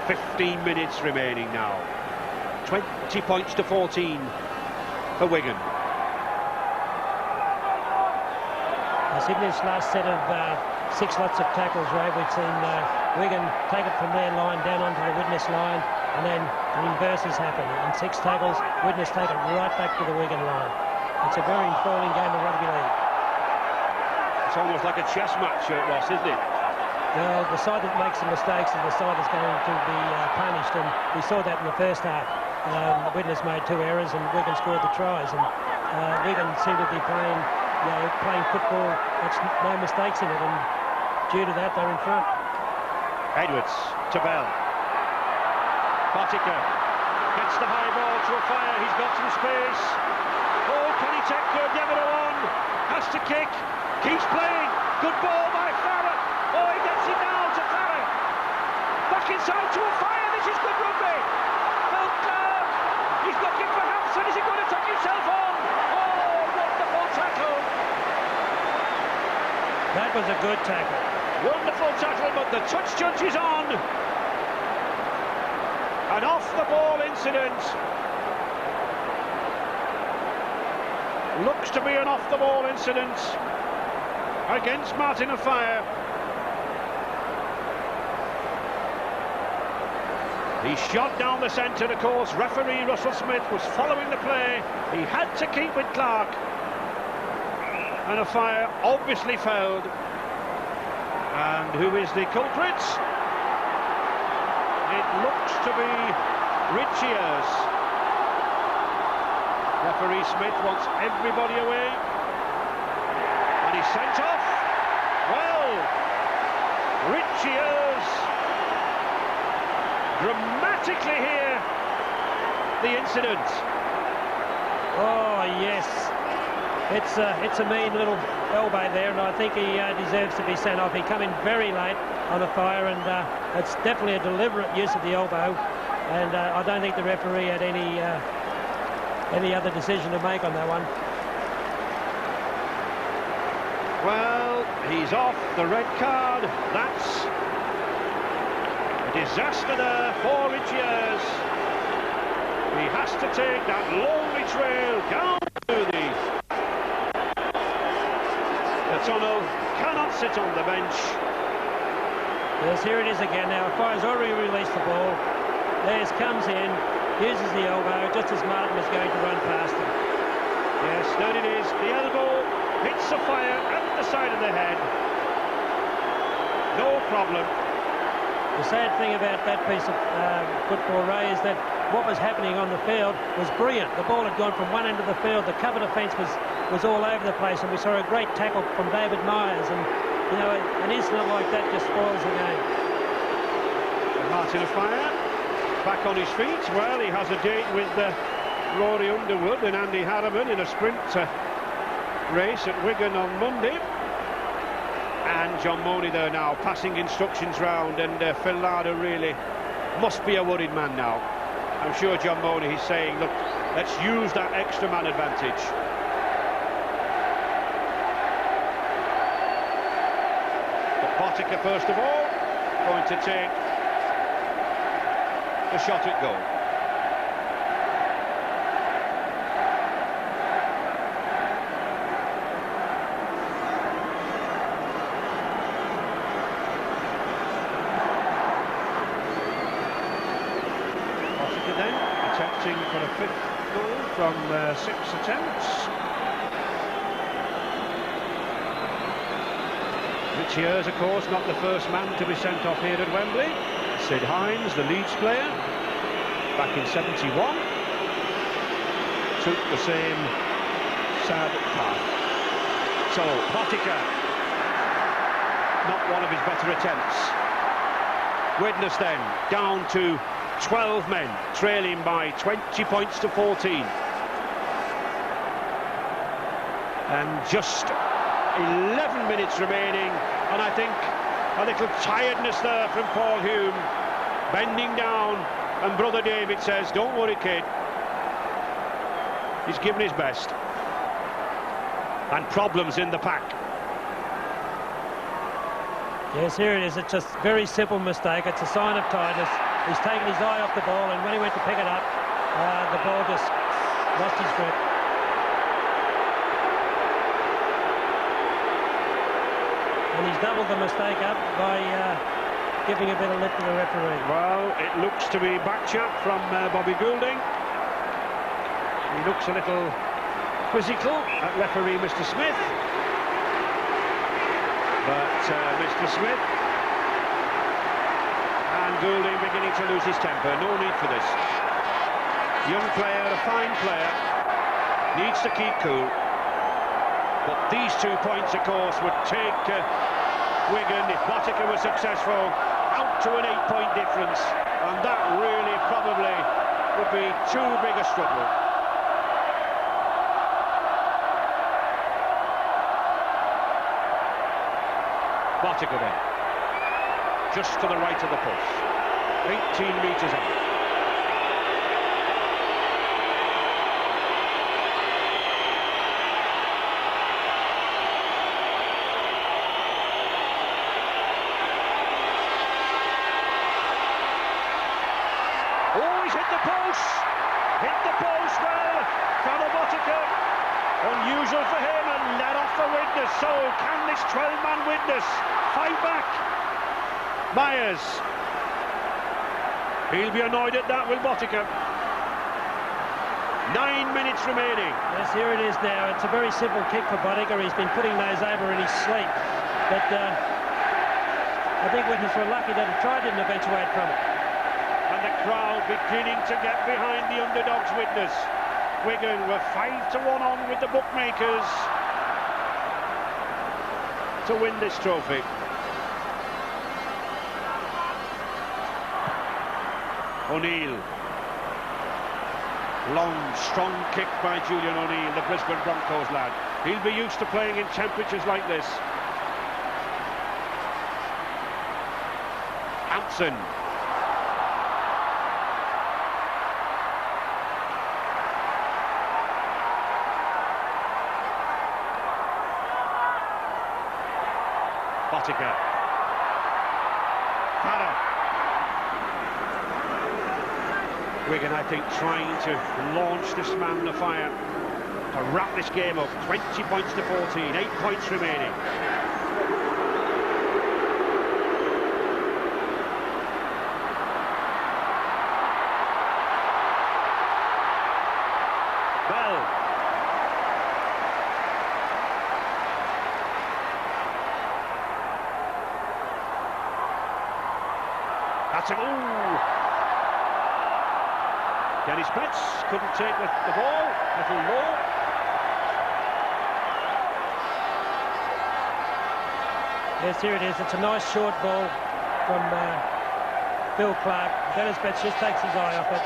15 minutes remaining now. 20 points to 14 for Wigan. In this last set of 6 lots of tackles, Ray, we've seen Wigan take it from their line down onto the Widnes line, and then the reverse has happened. In 6 tackles, Widnes take it right back to the Wigan line. It's a very enthralling game of rugby league. It's almost like a chess match, Ross, isn't it? Well, the side that makes the mistakes is the side that's going to be punished, and we saw that in the first half. Widnes made 2 errors and Wigan scored the tries, and Wigan seemed to be playing football, that's no mistakes in it, and due to that they're in front. Edwards to Bell. Partiker gets the high ball to a fire. He's got some space. Oh, can he take good? Never on. Has to kick. Keeps playing. Good ball by Farah. Oh, he gets it now to Farah. Back inside to a fire. This is good rugby. Well, he's looking for Hampson. Is he going to take himself on? Oh, wonderful tackle. That was a good tackle. Wonderful tackle, but the touch judge is on. An off-the-ball incident. Looks to be an off-the-ball incident against Martin Offiah. He shot down the centre. Of course, referee Russell Smith was following the play. He had to keep with Clark. And Offiah obviously fouled. And who is the culprit? It looks to be Richiers. Referee Smith wants everybody away. And he's sent off. Well, Richiers dramatically here the incident. Oh, yes. It's a mean little elbow there, and I think he deserves to be sent off. He came in very late on Offiah, and it's definitely a deliberate use of the elbow, and I don't think the referee had any other decision to make on that one. Well, he's off. The red card. That's a disaster there for Richiers. He has to take that lonely trail down to the tunnel. Cannot sit on the bench. Yes, here it is again now. Offiah's already released the ball. There's comes in, uses the elbow just as Martin is going to run past him. Yes, there it is. The elbow hits Offiah at the side of the head. No problem. The sad thing about that piece of football, Ray, is that what was happening on the field was brilliant. The ball had gone from one end of the field. The cover defence was all over the place, and we saw a great tackle from David Myers, and you know, an incident like that just spoils the game. Martin Offiah back on his feet. Well, he has a date with Rory Underwood and Andy Harriman in a sprint race at Wigan on Monday. And John Money there now passing instructions round, and Phil Larder really must be a worried man now. I'm sure John Money is saying, look, let's use that extra man advantage. But Partiker, first of all, going to take the shot at goal. Then attempting for a 5th goal from 6 attempts. Thiers, of course, not the first man to be sent off here at Wembley. Sid Hines, the Leeds player, back in '71, took the same sad path. So, Botica, not one of his better attempts. Widnes then, down to 12 men, trailing by 20 points to 14. And just 11 minutes remaining, and I think a little tiredness there from Paul Hume, bending down, and brother David says, don't worry, kid. He's given his best. And problems in the pack. Yes, here it is. It's a very simple mistake. It's a sign of tiredness. He's taken his eye off the ball, and when he went to pick it up, the ball just lost his grip. And he's doubled the mistake up by giving a bit of lip to the referee. Well, it looks to be back chat from Bobby Goulding. He looks a little quizzical at referee Mr. Smith. But Mr. Smith and Goulding beginning to lose his temper. No need for this. Young player, a fine player, needs to keep cool. But these 2 points, of course, would take Wigan, if Botica was successful, out to an 8-point difference. And that really probably would be too big a struggle. Botica then, just to the right of the post, 18 metres out. Oh, he's hit the post! Hit the post well from Botica. Unusual for him, and let off the Widnes. So can this 12-man Widnes fight back? Myers. He'll be annoyed at that, will Botica? 9 minutes remaining. Yes, here it is now. It's a very simple kick for Botica. He's been putting those over in his sleep. But I think Widnes were lucky that he tried to eventuate from it. And the crowd beginning to get behind the underdogs Widnes. Wigan were 5-1 on with the bookmakers to win this trophy. O'Neill. Long, strong kick by Julian O'Neill, the Brisbane Broncos lad. He'll be used to playing in temperatures like this. Hampson. Botica. Farah. Wigan, I think, trying to launch this man the fire to wrap this game up. 20 points to 14, 8 points remaining. Bell. That's a ooh. Dennis Betts couldn't take the ball, little low. Yes, here it is. It's a nice short ball from Bill Clark. Dennis Betts just takes his eye off it.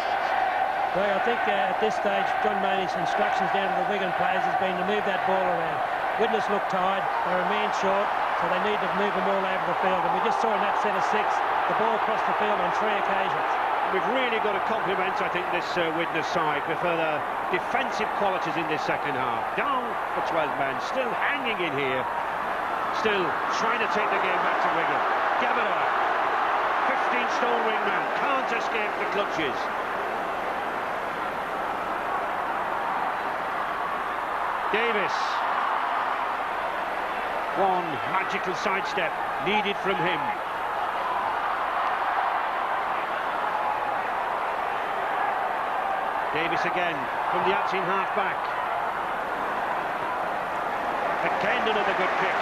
Well, I think at this stage, John Maney's instructions down to the Wigan players has been to move that ball around. Widnes look tired, they're a man short, so they need to move them all over the field. And we just saw in that set of 6, the ball crossed the field on 3 occasions. We've really got to compliment, I think, this Widnes side for their defensive qualities in this second half. Down for 12 men, still hanging in here, still trying to take the game back to Wigan. Gavin, 15-stone wingman, can't escape the clutches. Davis. One magical sidestep needed from him. Davis again from the acting half-back. Again another good kick.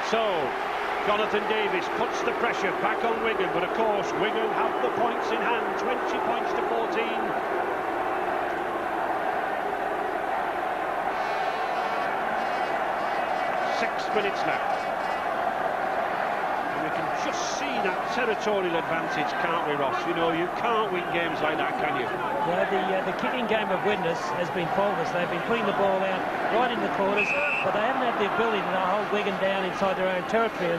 So, Jonathan Davis puts the pressure back on Wigan, but of course Wigan have the points in hand, 20 points to 14. 6 minutes left. And we can just see that territorial advantage, can't we, Ross? You know, you can't win games like that, can you? Yeah, the kicking game of Widnes has been faultless. They've been putting the ball out right in the corners, but they haven't had the ability to hold Wigan down inside their own territory,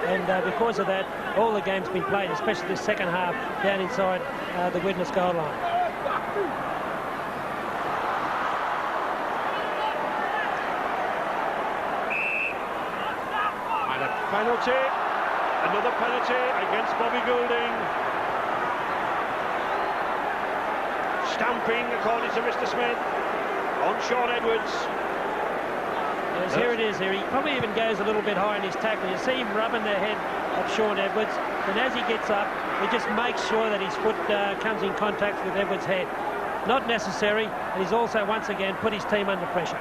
and because of that, all the game's been played, especially the second half, down inside the Widnes goal line. And a penalty, another penalty against Bobby Goulding. Stamping, according to Mr. Smith, on Sean Edwards. Yes, here it is here. He probably even goes a little bit high in his tackle. You see him rubbing the head of Sean Edwards, and as he gets up, he just makes sure that his foot comes in contact with Edwards' head. Not necessary, and he's also once again put his team under pressure.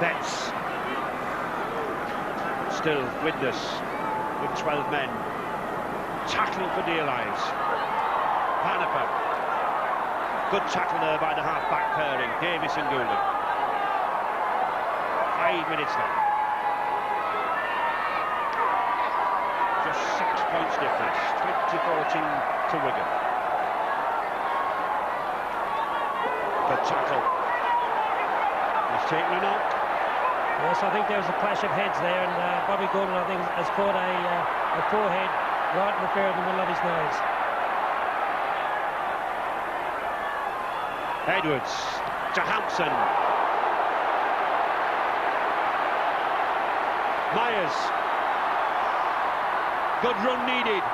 Betts. Still Widnes with 12 men. Tackling for dear lives. Panaper. Good tackle there by the half-back pairing, Davis and Goulding. 5 minutes left. Just 6 points difference, 20-14 to Wigan. Good tackle. He's taken a knock. Yes, I think there was a clash of heads there, and Bobby Goulding, I think, has caught a forehead right in the middle of his nose. Edwards to Hampson. Myers. Good run needed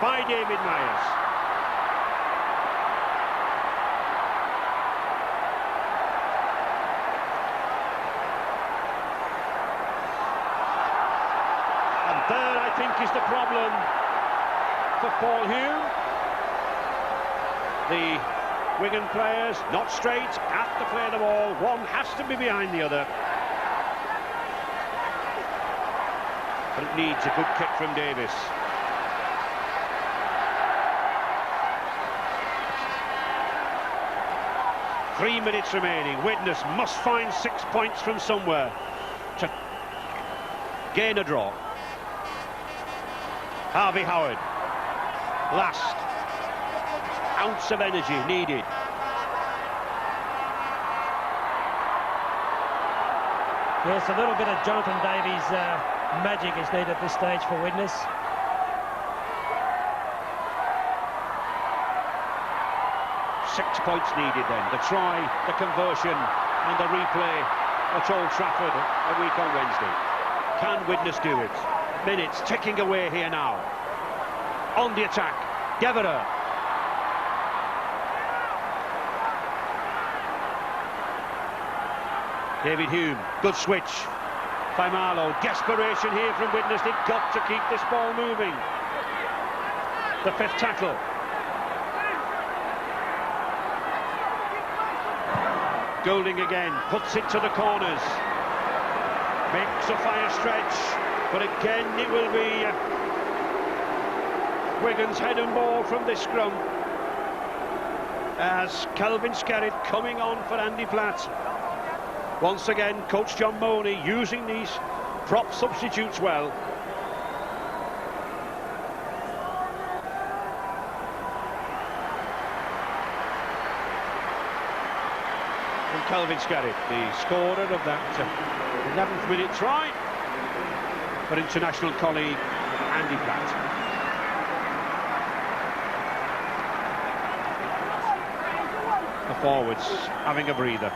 by David Myers. And there, I think, is the problem for Paul Hume. The Wigan players not straight, have to play the ball. One has to be behind the other. But it needs a good kick from Davis. Three minutes remaining. Widnes must find 6 points from somewhere to gain a draw. Harvey Howard. Last ounce of energy needed. Yes, a little bit of Jonathan Davies magic is needed at this stage for Widnes. Six points needed then. The try, the conversion and the replay at Old Trafford a week on Wednesday. Can Widnes do it? Minutes ticking away here now. On the attack, Devereux. David Hume, good switch by Marlowe. Desperation here from Widnes. They've got to keep this ball moving. The fifth tackle. Goulding again, puts it to the corners. Makes a fire stretch, but again it will be Wigan's head and ball from this scrum. As Kelvin Skerritt coming on for Andy Platt. Once again, Coach John Money using these prop substitutes well. And Kelvin Skerritt, the scorer of that 11th minute try for international colleague Andy Platt. The forwards having a breather.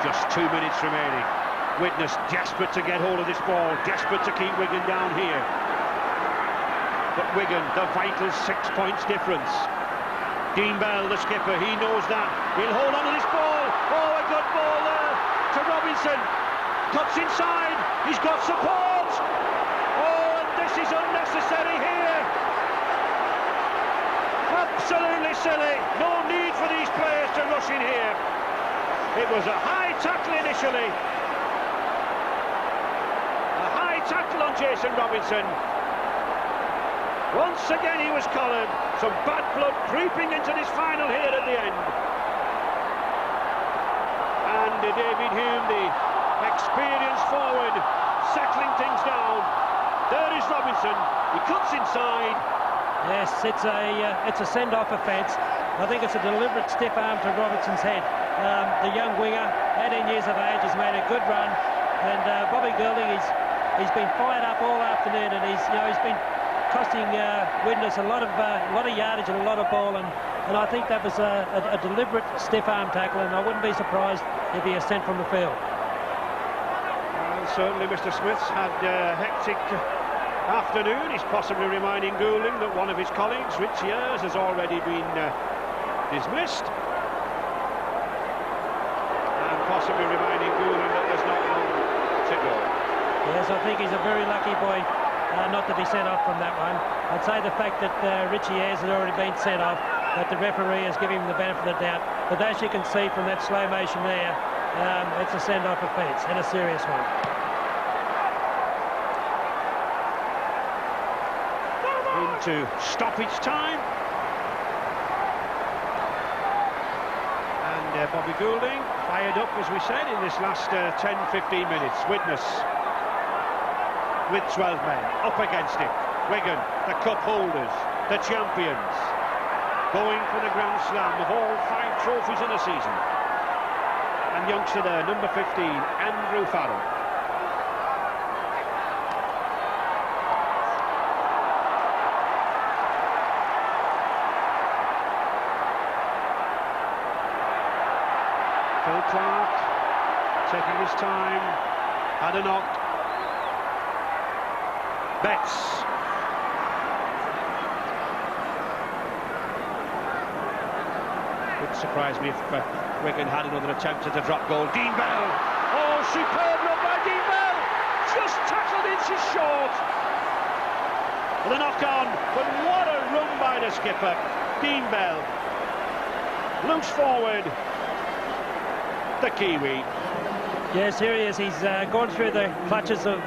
Just 2 minutes remaining. Widnes desperate to get hold of this ball, desperate to keep Wigan down here. But Wigan, the vital 6 points difference. Dean Bell, the skipper, he knows that. He'll hold on to this ball. Oh, a good ball there to Robinson. Cuts inside. He's got support. Oh, and this is unnecessary here. silly. No need for these players to rush in here. It was a high tackle initially. A high tackle on Jason Robinson. Once again he was collared. Some bad blood creeping into this final here at the end. And David Hume, the experienced forward, settling things down. There is Robinson. He cuts inside. Yes, it's a send-off offence. I think it's a deliberate stiff arm to Robinson's head. The young winger, 18 years of age, has made a good run, and Bobby Goulding, he's been fired up all afternoon, and he's been costing Widnes a lot of yardage and a lot of ball, and I think that was a deliberate stiff arm tackle, and I wouldn't be surprised if he is sent from the field. Well, certainly Mr. Smith's had a hectic afternoon. He's possibly reminding Goulding that one of his colleagues, Richie Ayres, has already been dismissed, and possibly reminding Goulding that there's not long to go. Yes, I think he's a very lucky boy not to be sent off from that one. I'd say the fact that Richie Ayres has already been sent off, that the referee has given him the benefit of the doubt, but as you can see from that slow motion there, it's a send-off offence, and a serious one. Into stoppage time. And Bobby Goulding fired up, as we said, in this last 10-15 minutes. Widnes with 12 men up against it. Wigan, the cup holders, the champions, going for the Grand Slam of all 5 trophies in a season. And youngster there, number 15, Andrew Farrell. Phil Clark taking his time, had a knock. Betts. Wouldn't surprise me if Wigan had another attempt at a drop goal. Dean Bell. Oh, superb run by Dean Bell. Just tackled inches short. The knock on, but what a run by the skipper. Dean Bell. Loose forward. The Kiwi. Yes, here he is. He's gone through the clutches of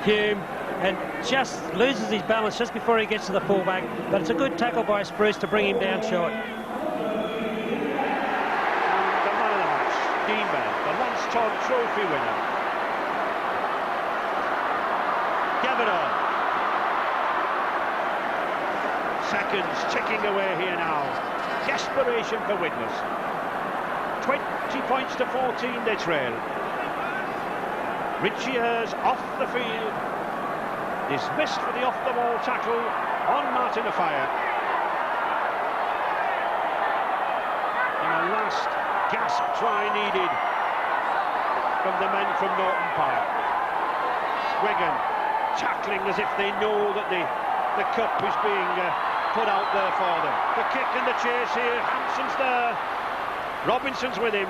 Hume and just loses his balance just before he gets to the fullback. But it's a good tackle by Spruce to bring him down short. And the man of the match, Dean Bell, the Lance Todd Trophy winner. Devereux. Seconds ticking away here now. Desperation for Widnes. 20 points to 14 they trail. Richie Ayres off the field. Dismissed for the off-the-ball tackle on Martin Offiah. And a last gasp try needed from the men from Norton Park. Wigan tackling as if they know that the cup is being put out there for them. The kick and the chase here. Hampson's there. Robinson's with him.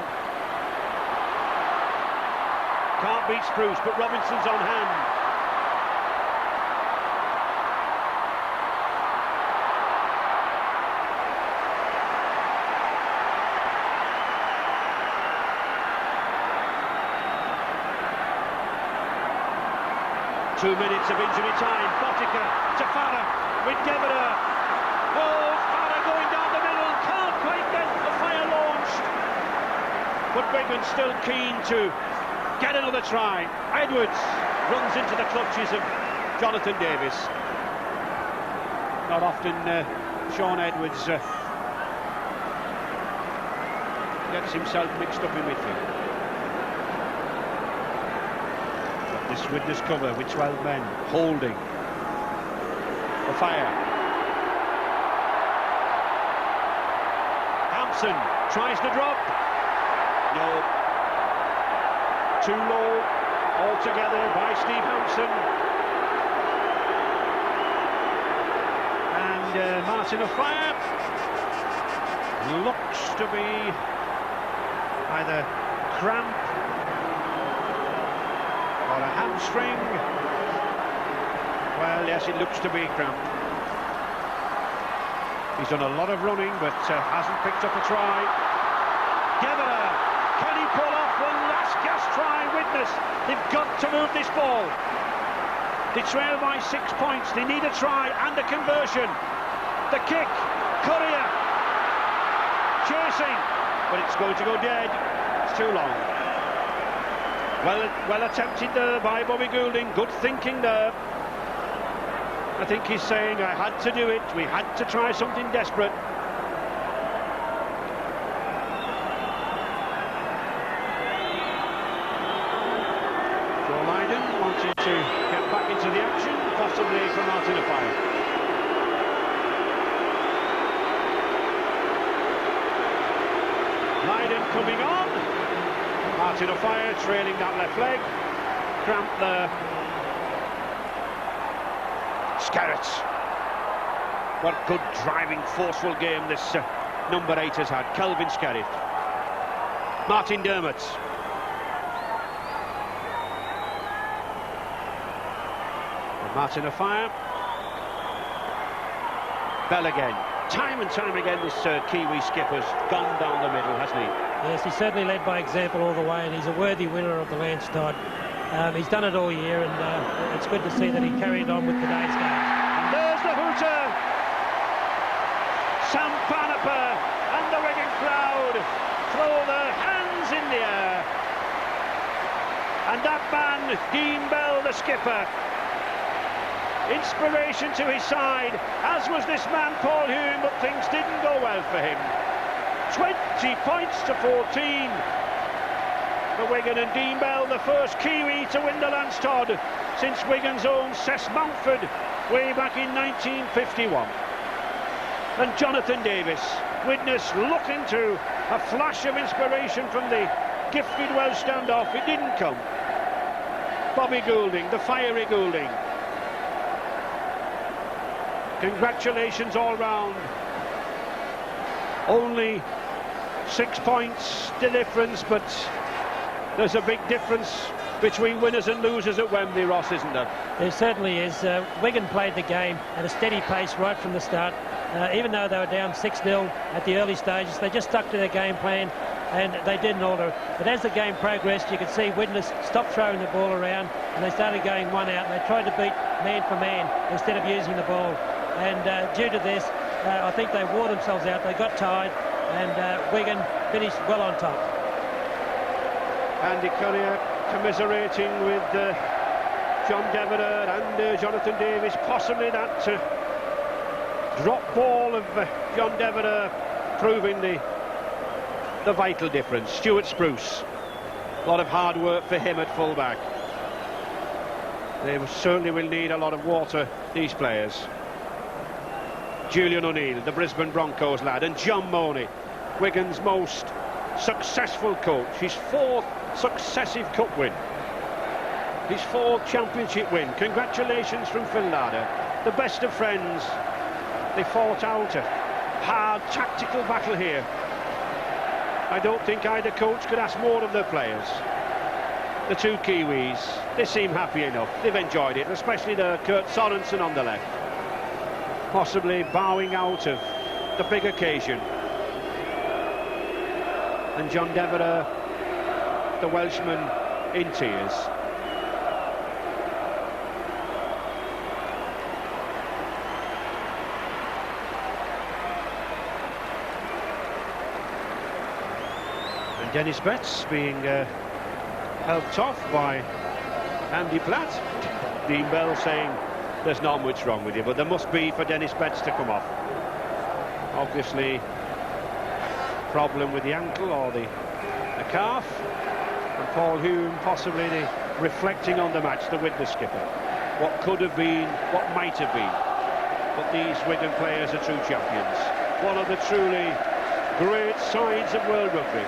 Can't beat Spruce, but Robinson's on hand. Two minutes of injury time. Botica to Farah with Devereux. Oh, Farah going down the middle. Can't quite get the fire launched. But Wigan still keen to get another try. Edwards runs into the clutches of Jonathan Davis. Not often Sean Edwards gets himself mixed up in midfield. But this Widnes cover with 12 men holding the fire. Hampson tries to drop. No. Too low altogether by Steve Hampson. And Martin Offiah looks to be either cramp or a hamstring. Well, yes, it looks to be cramp. He's done a lot of running, but hasn't picked up a try. Devereux, can he pull off one last gasp try? Widnes, they've got to move this ball. They trail by 6 points. They need a try and a conversion. The kick, Courier, chasing, but it's going to go dead. It's too long. Well attempted there by Bobby Goulding. Good thinking there. I think he's saying, I had to do it. We had to try something desperate. Joe Lydon wanted to get back into the action, possibly for Martin Offiah. Lydon coming on. Martin Offiah trailing that left leg. Cramp there. Skerritt. What good driving, forceful game this number 8 has had. Kelvin Skerritt. Martin Dermott. And Martin Offiah. Bell again. Time and time again, this Kiwi skipper's gone down the middle, hasn't he? Yes, he certainly led by example all the way, and he's a worthy winner of the Lance Todd. He's done it all year, and it's good to see that he carried on with today's game. And there's the hooter. Sam Panaper and the Wigan crowd throw their hands in the air. And that man, Dean Bell, the skipper, inspiration to his side, as was this man Paul Hume, but things didn't go well for him. 20 points to 14 for Wigan, and Dean Bell, the first Kiwi to win the Lance Todd since Wigan's own Cess Mountford way back in 1951. And Jonathan Davis, Widnes looking to a flash of inspiration from the gifted Welsh standoff. It didn't come. Bobby Goulding, the fiery Goulding. Congratulations all round. Only 6 points the difference, but there's a big difference between winners and losers at Wembley, Ross, isn't there? There certainly is. Wigan played the game at a steady pace right from the start. Even though they were down 6-0 at the early stages, they just stuck to their game plan and they didn't alter. But as the game progressed, you could see Widnes stopped throwing the ball around and they started going one out, and they tried to beat man for man instead of using the ball. And due to this, I think they wore themselves out. They got tired, and Wigan finished well on top. Andy Courier commiserating with John Devereux and Jonathan Davis. Possibly that drop ball of John Devereux proving the vital difference. Stuart Spruce, a lot of hard work for him at fullback. They certainly will need a lot of water, these players. Julian O'Neill, the Brisbane Broncos lad, and John Mooney, Wigan's most successful coach. His 4th successive cup win, his 4th championship win. Congratulations from Phil Larder. The best of friends. They fought out a hard tactical battle here. I don't think either coach could ask more of their players. The two Kiwis, they seem happy enough. They've enjoyed it, especially the Kurt Sorensen on the left, possibly bowing out of the big occasion. And John Devereux, the Welshman, in tears. And Dennis Betts being helped off by Andy Platt. Dean Bell saying there's not much wrong with you, but there must be for Dennis Betts to come off. Obviously, problem with the ankle or the calf, and Paul Hume possibly reflecting on the match, the Widnes skipper. What could have been, what might have been. But these Wigan players are true champions. One of the truly great sides of world rugby.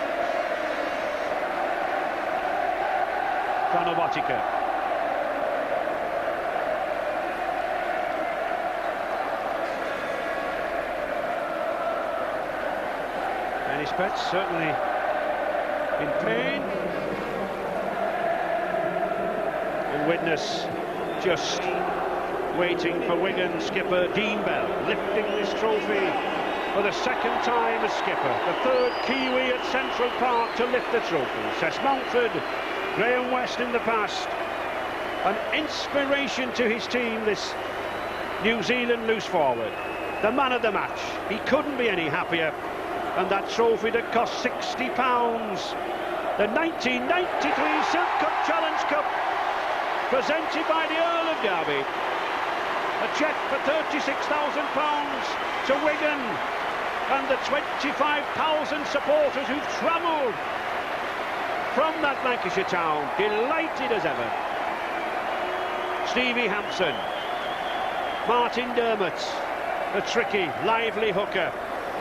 Botica. Dennis Betts certainly in pain. And Widnes just waiting for Wigan skipper Dean Bell, lifting this trophy for the second time as skipper. The third Kiwi at Central Park to lift the trophy. Cess Mountford, Graham West in the past. An inspiration to his team, this New Zealand loose forward. The man of the match. He couldn't be any happier. And that trophy that cost £60. The 1993 Silk Cut Challenge Cup, presented by the Earl of Derby. A cheque for £36,000 to Wigan and the 25,000 supporters who've travelled from that Lancashire town, delighted as ever. Stevie Hampson, Martin Dermott, the tricky, lively hooker.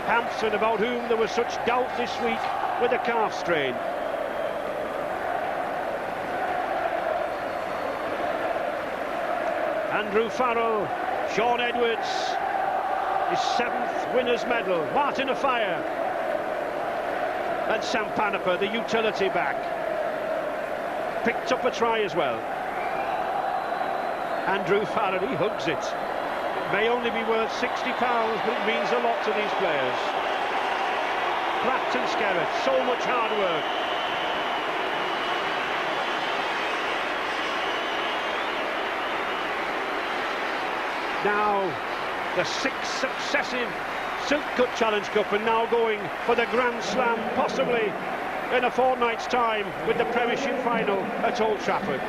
Hampson, about whom there was such doubt this week with a calf strain. Andrew Farrell, Sean Edwards, his 7th winners' medal. Martin Afire and Sam Paniper, the utility back, picked up a try as well. Andrew Farrell, he hugs it. It may only be worth £60, but it means a lot to these players. Clapton Skerritt, so much hard work. Now, the 6th successive Silk Cut Challenge Cup, and now going for the Grand Slam, possibly in a fortnight's time, with the Premiership final at Old Trafford.